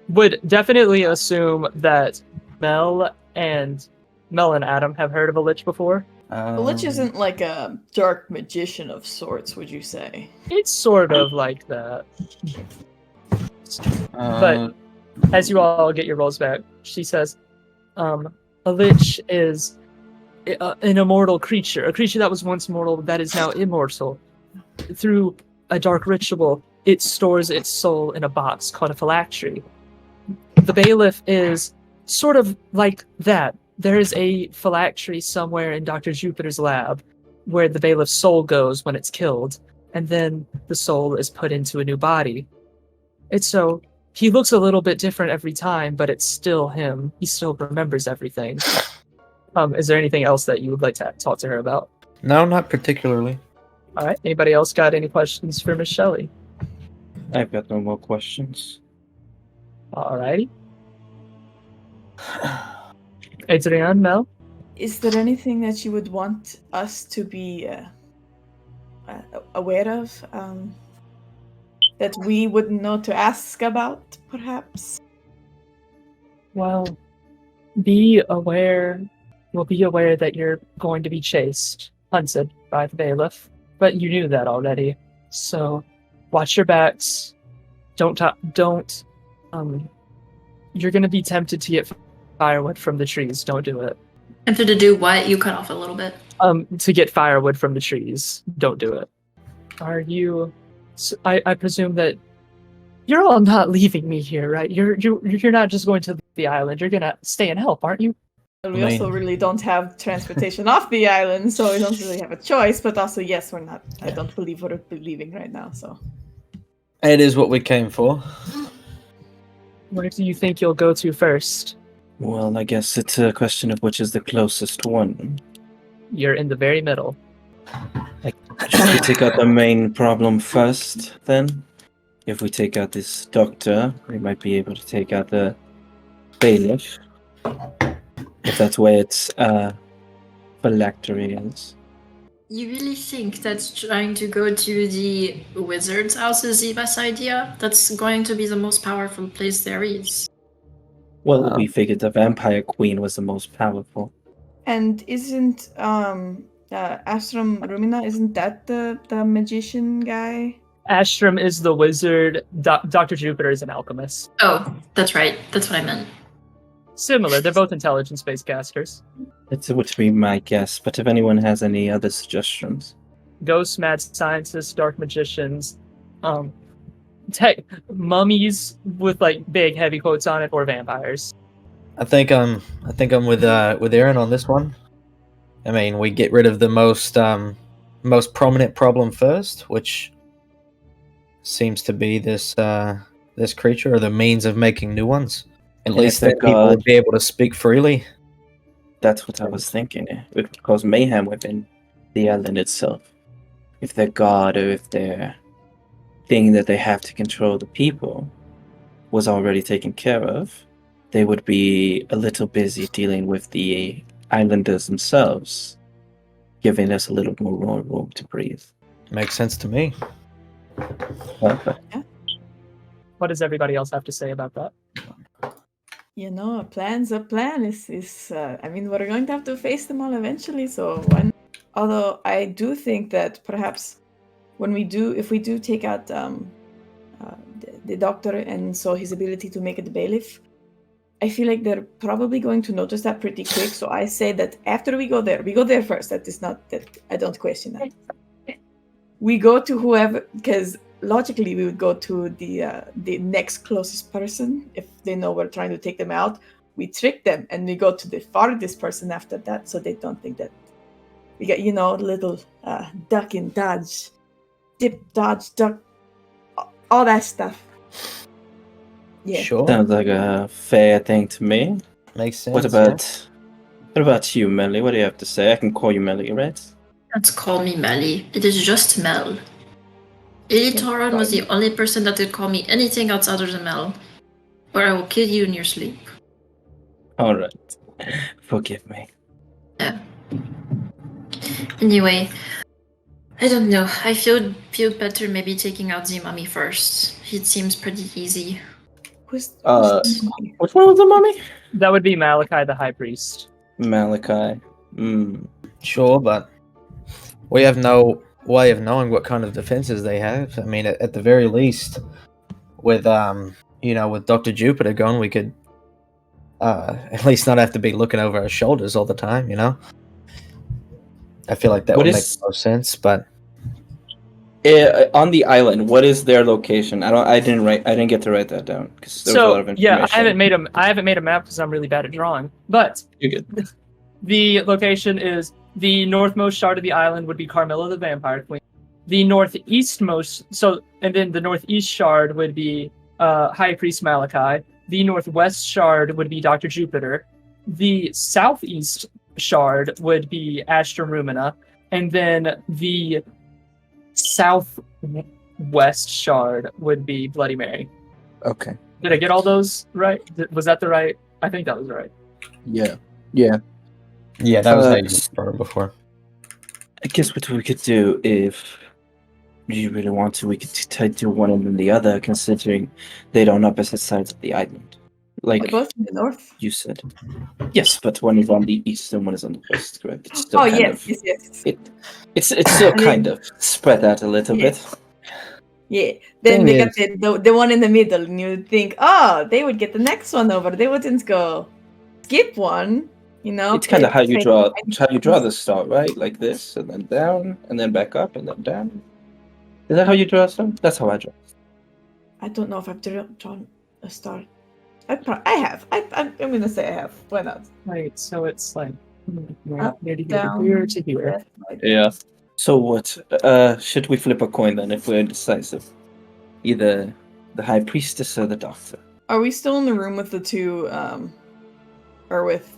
would definitely assume that Mel and Adam have heard of a lich before. The lich isn't like a dark magician of sorts, would you say? It's sort of like that. But as you all get your rolls back, she says, a lich is an immortal creature, a creature that was once mortal that is now immortal. Through a dark ritual, it stores its soul in a box called a phylactery. The bailiff is sort of like that. There is a phylactery somewhere in Dr. Jupiter's lab where the bailiff's soul goes when it's killed, and then the soul is put into a new body. It's so he looks a little bit different every time, but it's still him. He still remembers everything. Is there anything else that you would like to talk to her about? No, not particularly. All right. Anybody else got any questions for Miss Shelley? I've got no more questions. All righty. Adrian, Mel? Is there anything that you would want us to be aware of that we wouldn't know to ask about, perhaps? Well, be aware that you're going to be chased, hunted by the bailiff. But you knew that already. So watch your backs. Don't you're going to be tempted to get firewood from the trees. Don't do it. Tempted to do what? You cut off a little bit. To get firewood from the trees. Don't do it. Are you... I presume that you're all not leaving me here, right? You're not just going to the island. You're gonna stay and help, aren't you? We also really don't have transportation off the island, so we don't really have a choice. But also, yes, we're not. I don't believe we're leaving right now. So It is what we came for. Where do you think you'll go to first? Well, I guess it's a question of which is the closest one. You're in the very middle. Should we take out the main problem first, then? If we take out this doctor, we might be able to take out the bailiff. If that's where its phylactery is. You really think that trying to go to the wizard's house is the best idea? That's going to be the most powerful place there is. Well, we figured the vampire queen was the most powerful. And isn't Astram Rumina, isn't that the magician guy? Astram is the wizard. Dr. Jupiter is an alchemist. Oh, that's right. That's what I meant. Similar. They're both intelligence-based casters. It would be my guess, but if anyone has any other suggestions. Ghosts, mad scientists, dark magicians, mummies with like big heavy quotes on it, or vampires. I think I'm with Aaron on this one. I mean, we get rid of the most prominent problem first, which seems to be this creature, or the means of making new ones. At least that people would be able to speak freely. That's what I was thinking. It would cause mayhem within the island itself. If their god, or if their thing that they have to control the people was already taken care of, they would be a little busy dealing with the islanders themselves, giving us a little more room to breathe. Makes sense to me. Perfect. What does everybody else have to say about that? You know, a plan's a plan. I mean, we're going to have to face them all eventually. So although I do think that perhaps if we do take out the doctor and so his ability to make it the bailiff, I feel like they're probably going to notice that pretty quick. So I say that after we go there first. That is not that I don't question that. We go to whoever, because logically we would go to the next closest person if they know we're trying to take them out. We trick them and we go to the farthest person after that, so they don't think that we got little duck and dodge, dip, dodge, duck, all that stuff. Yeah. Sure. Sounds like a fair thing to me. Makes sense. What about you, Melly? What do you have to say? I can call you Melly, right? Let's call me Melly. It is just Mel. Ilitoran was the only person that could call me anything outside of the Mel, or I will kill you in your sleep. Alright. Forgive me. Yeah. Anyway, I don't know. I feel better maybe taking out the mummy first. It seems pretty easy. Which one was the mummy? That would be Malachi, the high priest. Malachi. Sure, but we have no way of knowing what kind of defenses they have. I mean, at the very least, with with Dr. Jupiter gone, we could at least not have to be looking over our shoulders all the time. I feel like that would make the most sense. But on the island, what is their location? I didn't get to write that down because there was a lot of information. Yeah, I haven't made a map because I'm really bad at drawing. But You're good. The location is the northmost shard of the island would be Carmilla the Vampire Queen. The northeastmost, and then the northeast shard would be High Priest Malachi. The northwest shard would be Dr. Jupiter. The southeast shard would be Astrum Rumina. And then the southwest shard would be Bloody Mary. Okay. Did I get all those right? Was that the right? I think that was right. Yeah. yeah, that was how you started before. I guess what we could do, if you really want to, we could do one and then the other, considering they're on opposite sides of the island. Like They're both in the north. you said. Yes, but one is on the east and one is on the west, correct? It's still Yes. It's still kind of spread out a little bit. Yeah. Then Thing they got the one in the middle, and you would think, they would get the next one over. They wouldn't go skip one. It's kind of how you draw the star, right? Like this, and then down, and then back up, and then down. Is that how you draw a star? That's how I draw. I don't know if I've drawn a star. I have. I'm gonna say I have. Why not? Right, so it's like Up, here to down, here to here. left, right. Yeah. So what? Should we flip a coin then if we're indecisive? Either the high priestess or the doctor. Are we still in the room with the two, or with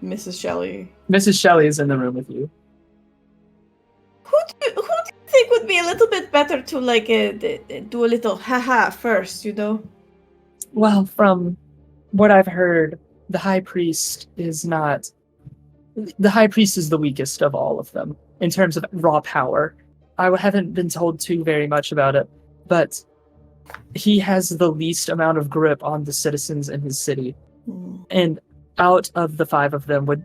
Mrs. Shelley? Mrs. Shelley is in the room with you. Who do you think would be a little bit better to like do a little haha first, you know? Well, from what I've heard, the High Priest is not... The High Priest is the weakest of all of them in terms of raw power. I haven't been told too very much about it, but he has the least amount of grip on the citizens in his city. And out of the 5 of them would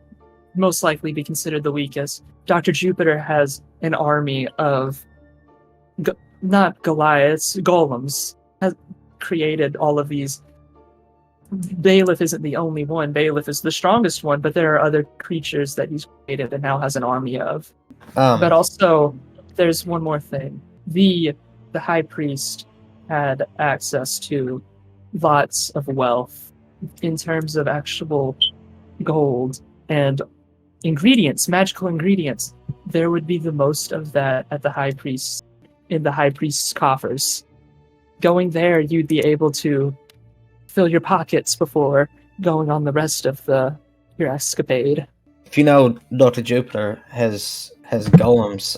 most likely be considered the weakest. Dr. Jupiter has an army of, not Goliaths, golems, has created all of these. Bailiff isn't the only one. Bailiff is the strongest one, but there are other creatures that he's created and now has an army of. But also, there's one more thing. The High Priest had access to lots of wealth in terms of actual gold and ingredients, magical ingredients. There would be the most of that at the High Priest, in the High Priest's coffers. Going there, you'd be able to fill your pockets before going on the rest of your escapade. If you know Dr. Jupiter has golems,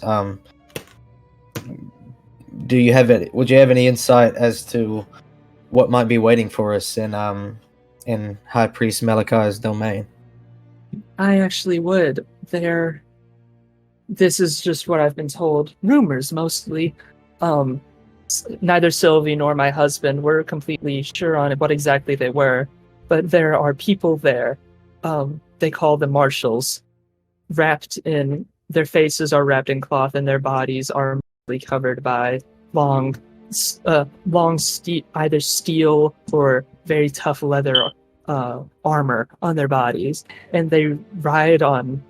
would you have any insight as to what might be waiting for us in High Priest Malachi's domain? I actually would. This is just what I've been told. Rumors, mostly. Neither Sylvie nor my husband were completely sure on what exactly they were, but there are people there. They call them marshals. Their faces are wrapped in cloth, and their bodies are mostly covered by long either steel or very tough leather armor on their bodies, and they ride on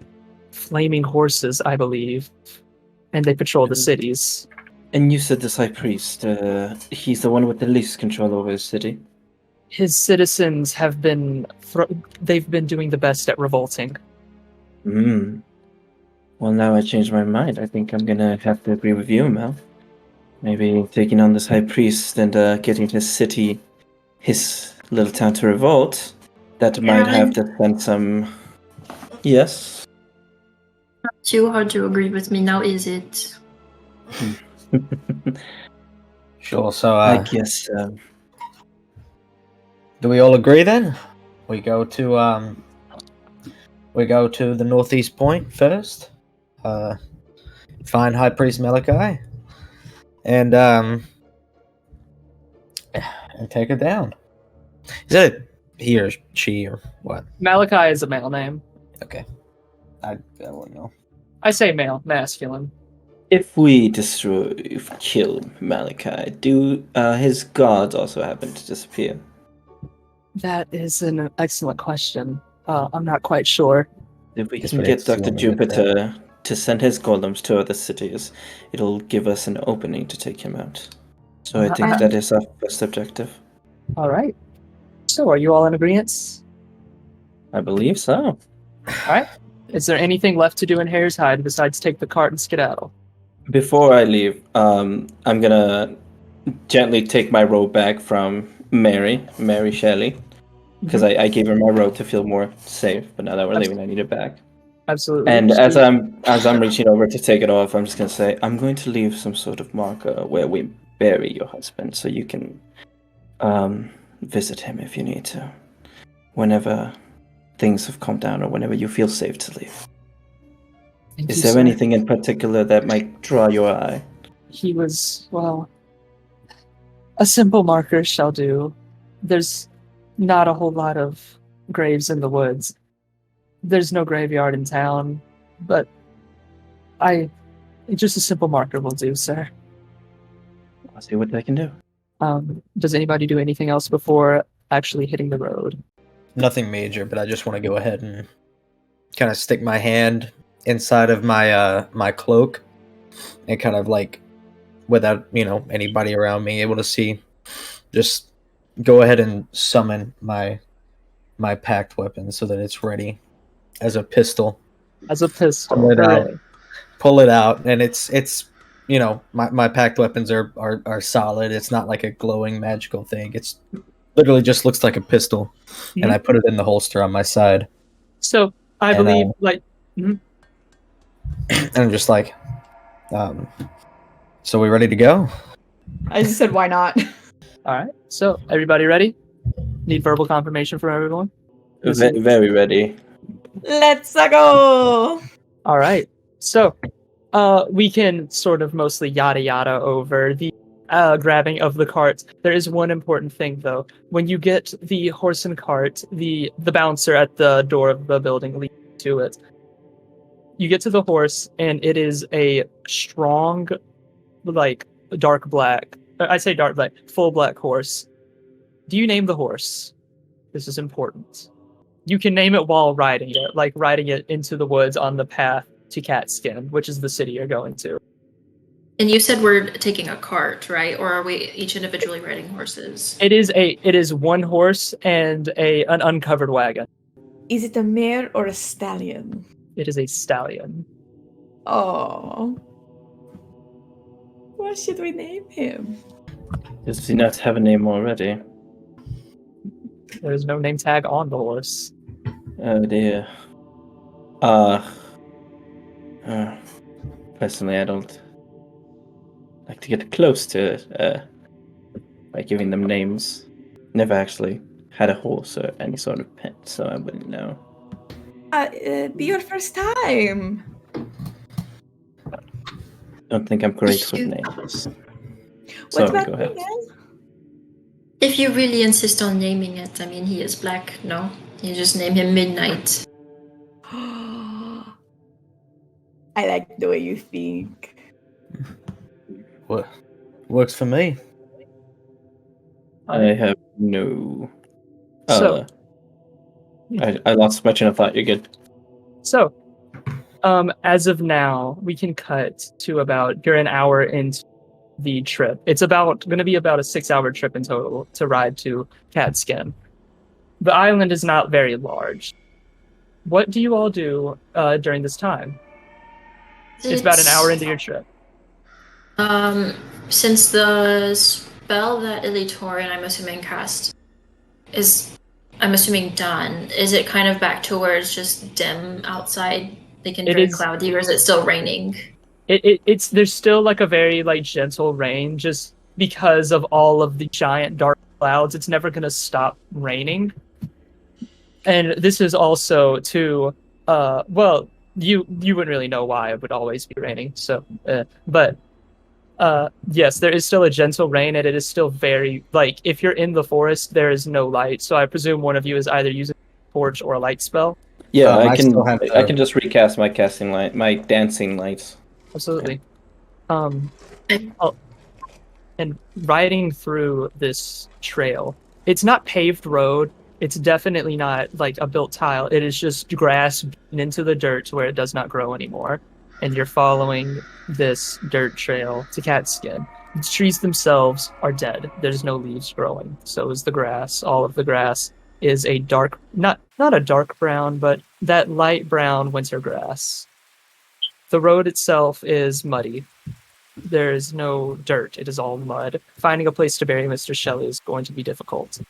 flaming horses, I believe, and they patrol the cities. And you said this High Priest, he's the one with the least control over his city? His citizens have they've been doing the best at revolting. Well, now I changed my mind. I think I'm gonna have to agree with you, Mel. Maybe taking on this High Priest and getting his city, his little town to revolt, that might have to send some... Yes? Not too hard to agree with me now, is it? Sure, so I guess... do we all agree then? We go to the northeast point first, find High Priest Malachi, and take her down. Is it he or she or what? Malachi is a male name. Okay, I wouldn't know. I say male, masculine. If we kill Malachi, do his gods also happen to disappear? That is an excellent question. I'm not quite sure. If we Guess can we get have to Dr. look at Jupiter to send his golems to other cities, it'll give us an opening to take him out. So I think that is our first objective. All right. So, are you all in agreement? I believe so. All right. Is there anything left to do in Hare's Hide besides take the cart and skedaddle? Before I leave, I'm gonna gently take my robe back from Mary Shelley, because I gave her my robe to feel more safe. But now that we're leaving, I need it back. Absolutely. And as I'm reaching over to take it off, I'm just gonna say I'm going to leave some sort of marker where we bury your husband, so you can visit him if you need to, whenever things have calmed down or whenever you feel safe to leave. Is there anything in particular that might draw your eye? He was, well, a simple marker shall do. There's not a whole lot of graves in the woods. There's no graveyard in town, but just a simple marker will do, sir. I'll see what I can do. Does anybody do anything else before actually hitting the road? Nothing major, but I just want to go ahead and kind of stick my hand inside of my cloak and kind of like, without anybody around me able to see, just go ahead and summon my packed weapon so that it's ready as a pistol. Pull it out, and it's my packed weapons are solid. It's not like a glowing magical thing. It's literally just looks like a pistol, and I put it in the holster on my side. So I believe Mhm. And I'm just like, so we ready to go? I just said, why not? All right. So, everybody ready? Need verbal confirmation from everyone? Very ready. Let's go! All right. So, we can sort of mostly yada yada over the grabbing of the carts. There is one important thing, though. When you get the horse and cart, the bouncer at the door of the building leads to it. You get to the horse, and it is a strong, like, dark black. I say dark black, full black horse. Do you name the horse? This is important. You can name it while riding it, like riding it into the woods on the path to Catskin, which is the city you're going to. And you said we're taking a cart, right? Or are we each individually riding horses? It is one horse and an uncovered wagon. Is it a mare or a stallion? It is a stallion. Oh. What should we name him? Does he not have a name already? There is no name tag on the horse. Oh dear. Personally, I don't like to get close to it by giving them names. Never actually had a horse or any sort of pet, so I wouldn't know. Be your first time. Don't think I'm great If with you- names. What Sorry, about go you, ahead. Nell? If you really insist on naming it, I mean, he is black, no? You just name him Midnight. I like the way you think. What works for me? I have no. So- I lost my train of thought. You're good. So, as of now, we can cut to about you're an hour into the trip. It's going to be about a 6-hour trip in total to ride to Catskin. The island is not very large. What do you all do during this time? It's about an hour into your trip. Since the spell that Ilitorian, I'm assuming, cast is, I'm assuming, done, is it kind of back to where it's just dim outside, like and It very is- cloudy, or is it still raining? It's there's still like a very like gentle rain just because of all of the giant dark clouds. It's never going to stop raining. And this is also to well, you wouldn't really know why it would always be raining. So but yes, there is still a gentle rain, and it is still very like if you're in the forest, there is no light. So I presume one of you is either using a torch or a light spell. Yeah, I still have I can just recast my casting light, my dancing lights. Absolutely. And riding through this trail, it's not paved road. It's definitely not like a built tile. It is just grass beaten into the dirt where it does not grow anymore. And you're following this dirt trail to Catskin. The trees themselves are dead. There's no leaves growing. So is the grass. All of the grass is a dark, not a dark brown, but that light brown winter grass. The road itself is muddy. There is no dirt. It is all mud. Finding a place to bury Mr. Shelly is going to be difficult.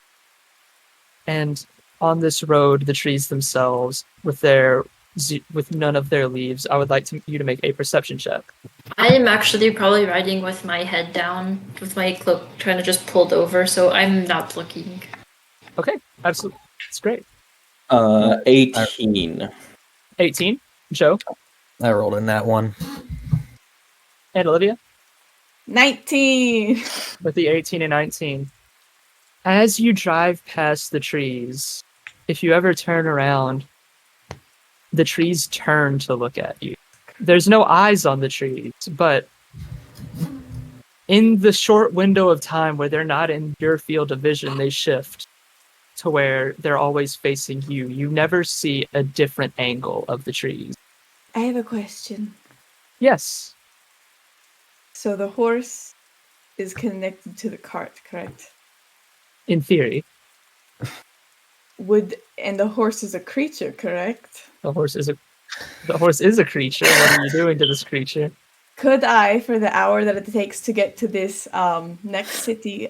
And on this road, the trees themselves, with none of their leaves, I would like you to make a perception check. I am actually probably riding with my head down, with my cloak kind of just pulled over, so I'm not looking. Okay, absolutely. It's great. 18. 18. Joe I rolled in that one. and Olivia 19. with the 18 and 19. As you drive past the trees, if you ever turn around, the trees turn to look at you. There's no eyes on the trees, but in the short window of time where they're not in your field of vision, they shift to where they're always facing you. You never see a different angle of the trees. I have a question. Yes. So the horse is connected to the cart, correct? In theory, And the horse is a creature, correct? the horse is a creature. What are you doing to this creature? Could I, for the hour that it takes to get to this next city,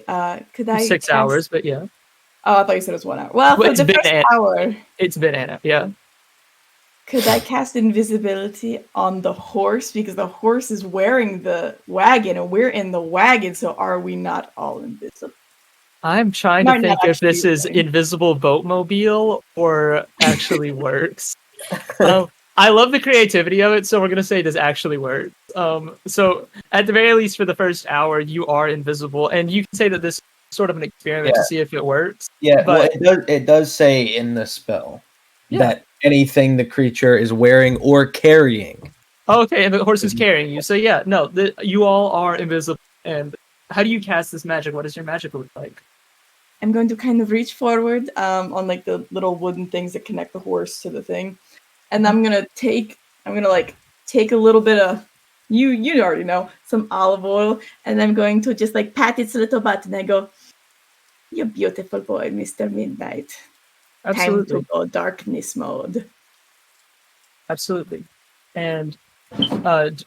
could I 6 cast- hours, but yeah. Oh, I thought you said it was 1 hour. Well, Well, for it's the been first an- hour, It's banana, yeah. Could I cast invisibility on the horse? Because the horse is wearing the wagon and we're in the wagon, so are we not all invisible? I'm trying Might to not think if this actually is be. invisible boatmobile or actually works. I love the creativity of it, so we're gonna say this actually works. So at the very least, for the first hour, you are invisible, and you can say that this is sort of an experiment to see if it works. Yeah, But it does say in the spell Yeah. that anything the creature is wearing or carrying. okay, and the horse is carrying you. So yeah, no, you all are invisible. And how do you cast this magic? What does your magic look like? I'm going to kind of reach forward on like the little wooden things that connect the horse to the thing. And I'm gonna take a little bit of you already know, some olive oil, and I'm going to just like pat its little butt and I go, "You beautiful boy, Mr. Midnight. Absolutely. Time to go darkness mode." Absolutely. And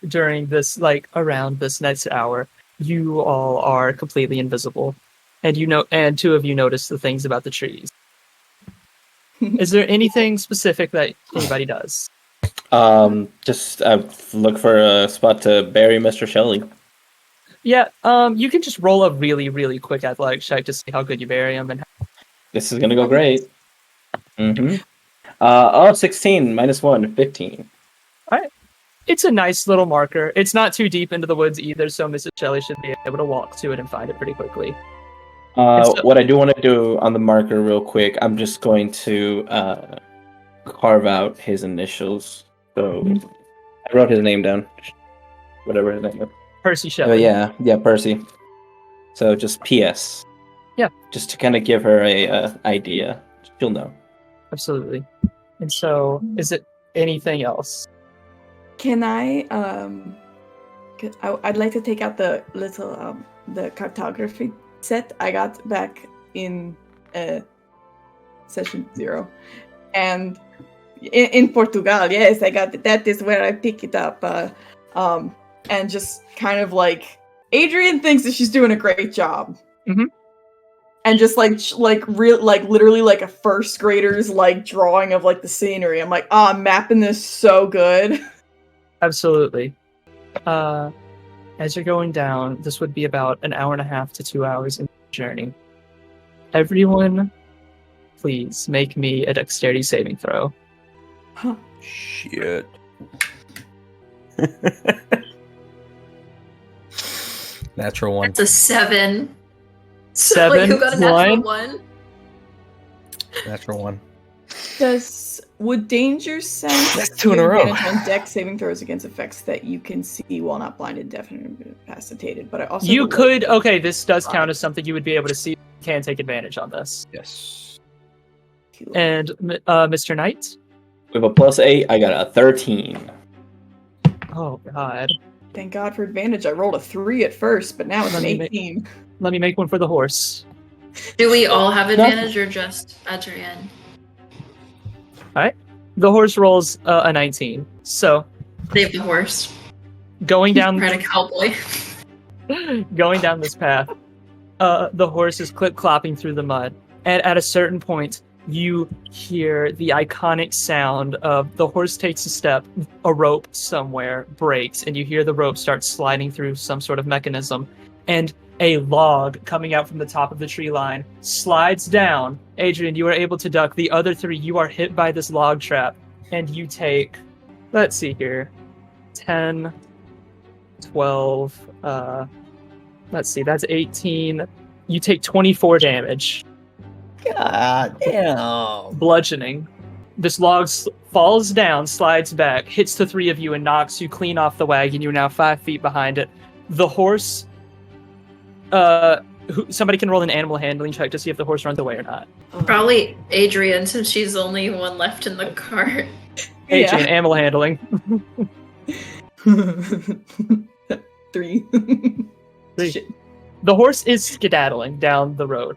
during this, like around this next hour, you all are completely invisible, and and two of you notice the things about the trees. Is there anything specific that anybody does? Just look for a spot to bury Mr. Shelly. Yeah, you can just roll a really, really quick athletic check to see how good you bury him. And This is gonna go great. Mm-hmm. 16 minus 1, 15. it's a nice little marker. It's not too deep into the woods either, so Mrs. Shelley should be able to walk to it and find it pretty quickly. What I do want to do on the marker real quick, I'm just going to carve out his initials. So I wrote his name down. Whatever his name is. Percy Oh, Shelley. yeah, Percy. So just P.S. Yeah. Just to kind of give her a idea. She'll know. Absolutely. And so, is it anything else? Can I I'd like to take out the little the cartography set I got back in session 0, and in Portugal. Yes, I got it. That is where I pick it up. And just kind of like Adrian thinks that she's doing a great job. Mhm. And just literally like a first grader's like drawing of like the scenery. I'm like, oh, I'm mapping this so good. Absolutely. As you're going down, this would be about an hour and a half to 2 hours in the journey. Everyone, please make me a dexterity saving throw. Shit. Natural one. That's a 7. 7. Wait, who got a natural 1? 1? Natural one. Would danger sense That's 2 in a row. on dex saving throws against effects that you can see while not blinded, deafened, or incapacitated? But I also You could. Okay, this does count as something you would be able to see. You can take advantage on this. Yes. And Mr. Knight? With a +8, I got a 13. Oh, God. Thank God for advantage. I rolled a 3 at first, but now it's an Let me 18. Let me make one for the horse. Do we all have advantage or just Adrian? The horse rolls a 19. So, Save the horse. going down Right, a cowboy. going down this path, the horse is clip-clopping through the mud. And at a certain point, you hear the iconic sound of the horse takes a step, a rope somewhere breaks, and you hear the rope start sliding through some sort of mechanism. And a log coming out from the top of the tree line slides down. Adrian, you are able to duck. The other 3, you are hit by this log trap, and you take, let's see here, 10, 12, let's see, that's 18. You take 24 damage. God damn. Bludgeoning. This log falls down, slides back, hits the 3 of you, and knocks you clean off the wagon. You're now 5 feet behind it. The horse... somebody can roll an animal handling check to see if the horse runs away or not. Probably Adrian, since she's the only one left in the cart. Adrian, animal handling. 3. 3. Shit. The horse is skedaddling down the road.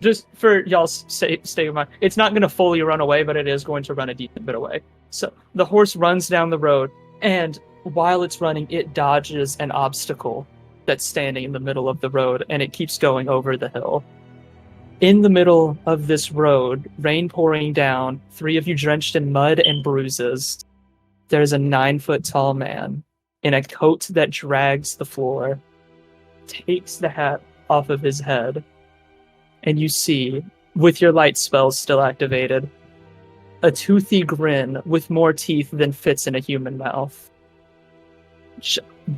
Just for y'all's state of mind, it's not going to fully run away, but it is going to run a decent bit away. So the horse runs down the road, and while it's running, it dodges an obstacle that's standing in the middle of the road, and it keeps going over the hill. In the middle of this road, rain pouring down, 3 of you drenched in mud and bruises, there's a 9-foot-tall man in a coat that drags the floor, takes the hat off of his head, and you see, with your light spells still activated, a toothy grin with more teeth than fits in a human mouth.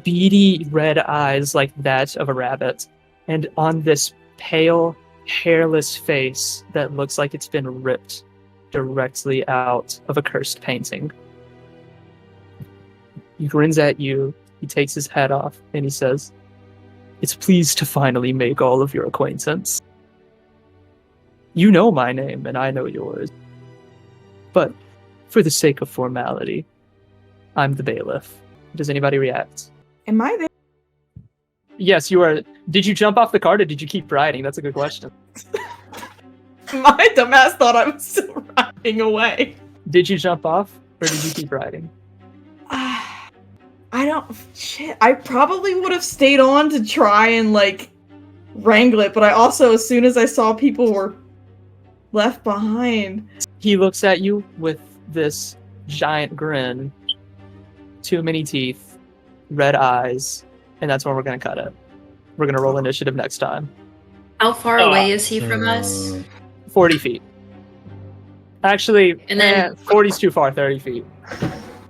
Beady red eyes like that of a rabbit, and on this pale, hairless face that looks like it's been ripped directly out of a cursed painting. He grins at you, he takes his hat off, and he says, "It's pleased to finally make all of your acquaintance. You know my name, and I know yours. But, for the sake of formality, I'm the Bailiff." Does anybody react? Am I there? Yes, you are. Did you jump off the cart or did you keep riding? That's a good question. My dumbass thought I was still riding away. Did you jump off or did you keep riding? I don't. Shit. I probably would have stayed on to try and, like, wrangle it, but I also, as soon as I saw people were left behind. He looks at you with this giant grin, too many teeth, red eyes, and that's where we're going to cut it. We're going to roll initiative next time. How far away is he from us? 40 feet. Actually, And then 40's too far, 30 feet.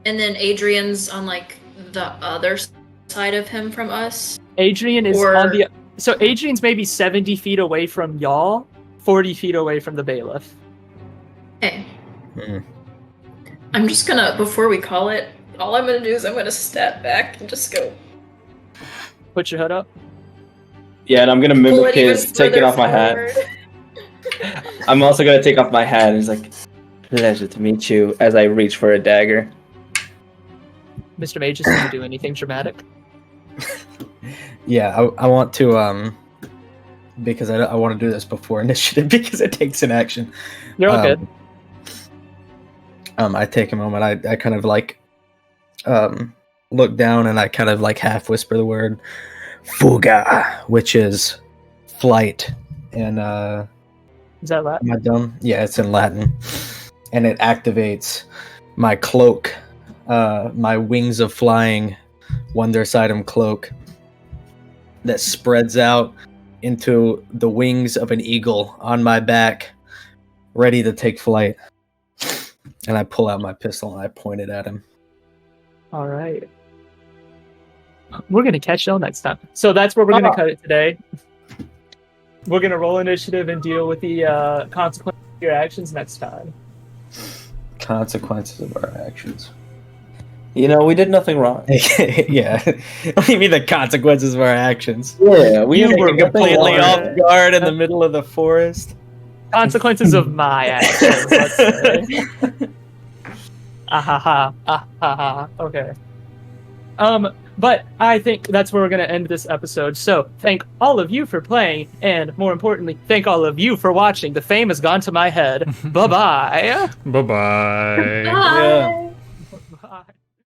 And then Adrian's on like the other side of him from us. Adrian is on the... So Adrian's maybe 70 feet away from y'all, 40 feet away from the Bailiff. Okay. I'm just gonna, before we call it, all I'm gonna do is I'm gonna step back and just go. Put your hood up. Yeah, and I'm gonna mimic his taking off my hat. I'm also gonna take off my hat and he's like, "Pleasure to meet you," as I reach for a dagger. Mr. Mage, is going to do anything dramatic? Yeah, I want to, because I want to do this before initiative because it takes an action. You're all good. I take a moment. I kind of like look down and I kind of like half whisper the word "fuga," which is flight. And is that Latin? Am I dumb? Yeah, it's in Latin, and it activates my cloak, my wings of flying, Wondrous cloak that spreads out into the wings of an eagle on my back, ready to take flight. And I pull out my pistol and I point it at him. All right. We're going to catch y'all next time. So that's where we're going to cut it today. We're going to roll initiative and deal with the consequences of your actions next time. Consequences of our actions. You know, we did nothing wrong. Yeah. What do you mean the consequences of our actions? Yeah, we were completely off guard in the middle of the forest. Consequences of my actions, let's say. Ahaha. Okay. But I think that's where we're going to end this episode. So thank all of you for playing, and more importantly, thank all of you for watching. The fame has gone to my head. Bye-bye. Bye-bye. Bye.